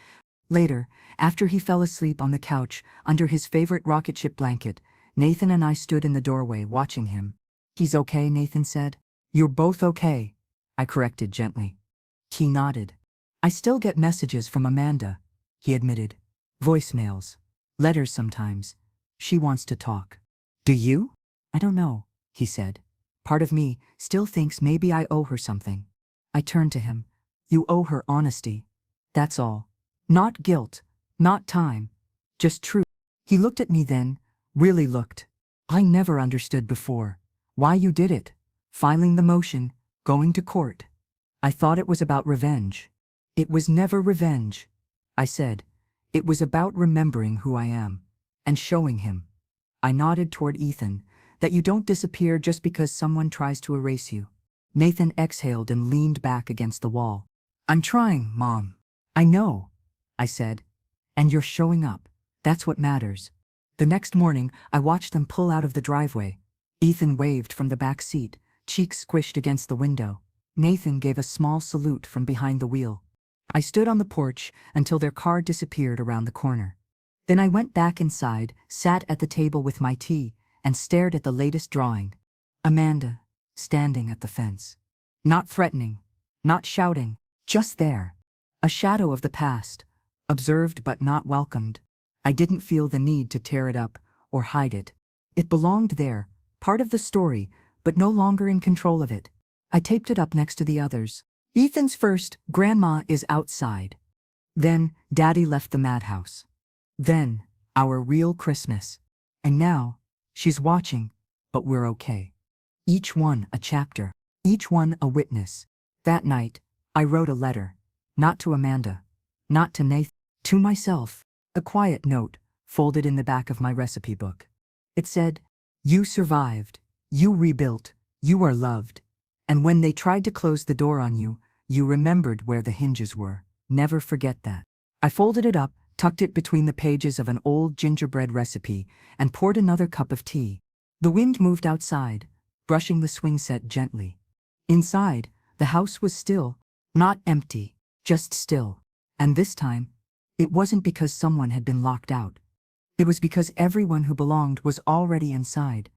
Later, after he fell asleep on the couch under his favorite rocket ship blanket, Nathan and I stood in the doorway watching him. "He's okay," Nathan said. "You're both okay," I corrected gently. He nodded. "I still get messages from Amanda," he admitted. "Voicemails. Letters sometimes. She wants to talk." "Do you?" "I don't know," he said. "Part of me still thinks maybe I owe her something." I turned to him. "You owe her honesty. That's all. Not guilt, not time, just truth." He looked at me then, really looked. "I never understood before why you did it. Filing the motion, going to court. I thought it was about revenge." "It was never revenge," I said. "It was about remembering who I am and showing him." I nodded toward Ethan, "that you don't disappear just because someone tries to erase you." Nathan exhaled and leaned back against the wall. "I'm trying, Mom." "I know," I said. "And you're showing up. That's what matters." The next morning, I watched them pull out of the driveway. Ethan waved from the back seat, cheeks squished against the window. Nathan gave a small salute from behind the wheel. I stood on the porch until their car disappeared around the corner. Then I went back inside, sat at the table with my tea, and stared at the latest drawing. Amanda, standing at the fence. Not threatening, not shouting, just there. A shadow of the past, observed but not welcomed. I didn't feel the need to tear it up or hide it. It belonged there, part of the story, but no longer in control of it. I taped it up next to the others. Ethan's first, "Grandma is outside." Then, Daddy left the madhouse. Then, our real Christmas. And now, she's watching, but we're okay. Each one a chapter, each one a witness. That night, I wrote a letter. Not to Amanda, not to Nathan, to myself. A quiet note, folded in the back of my recipe book. It said, "You survived, you rebuilt, you are loved. And when they tried to close the door on you, you remembered where the hinges were. Never forget that." I folded it up, tucked it between the pages of an old gingerbread recipe, and poured another cup of tea. The wind moved outside, brushing the swing set gently. Inside, the house was still, not empty, just still. And this time, it wasn't because someone had been locked out. It was because everyone who belonged was already inside.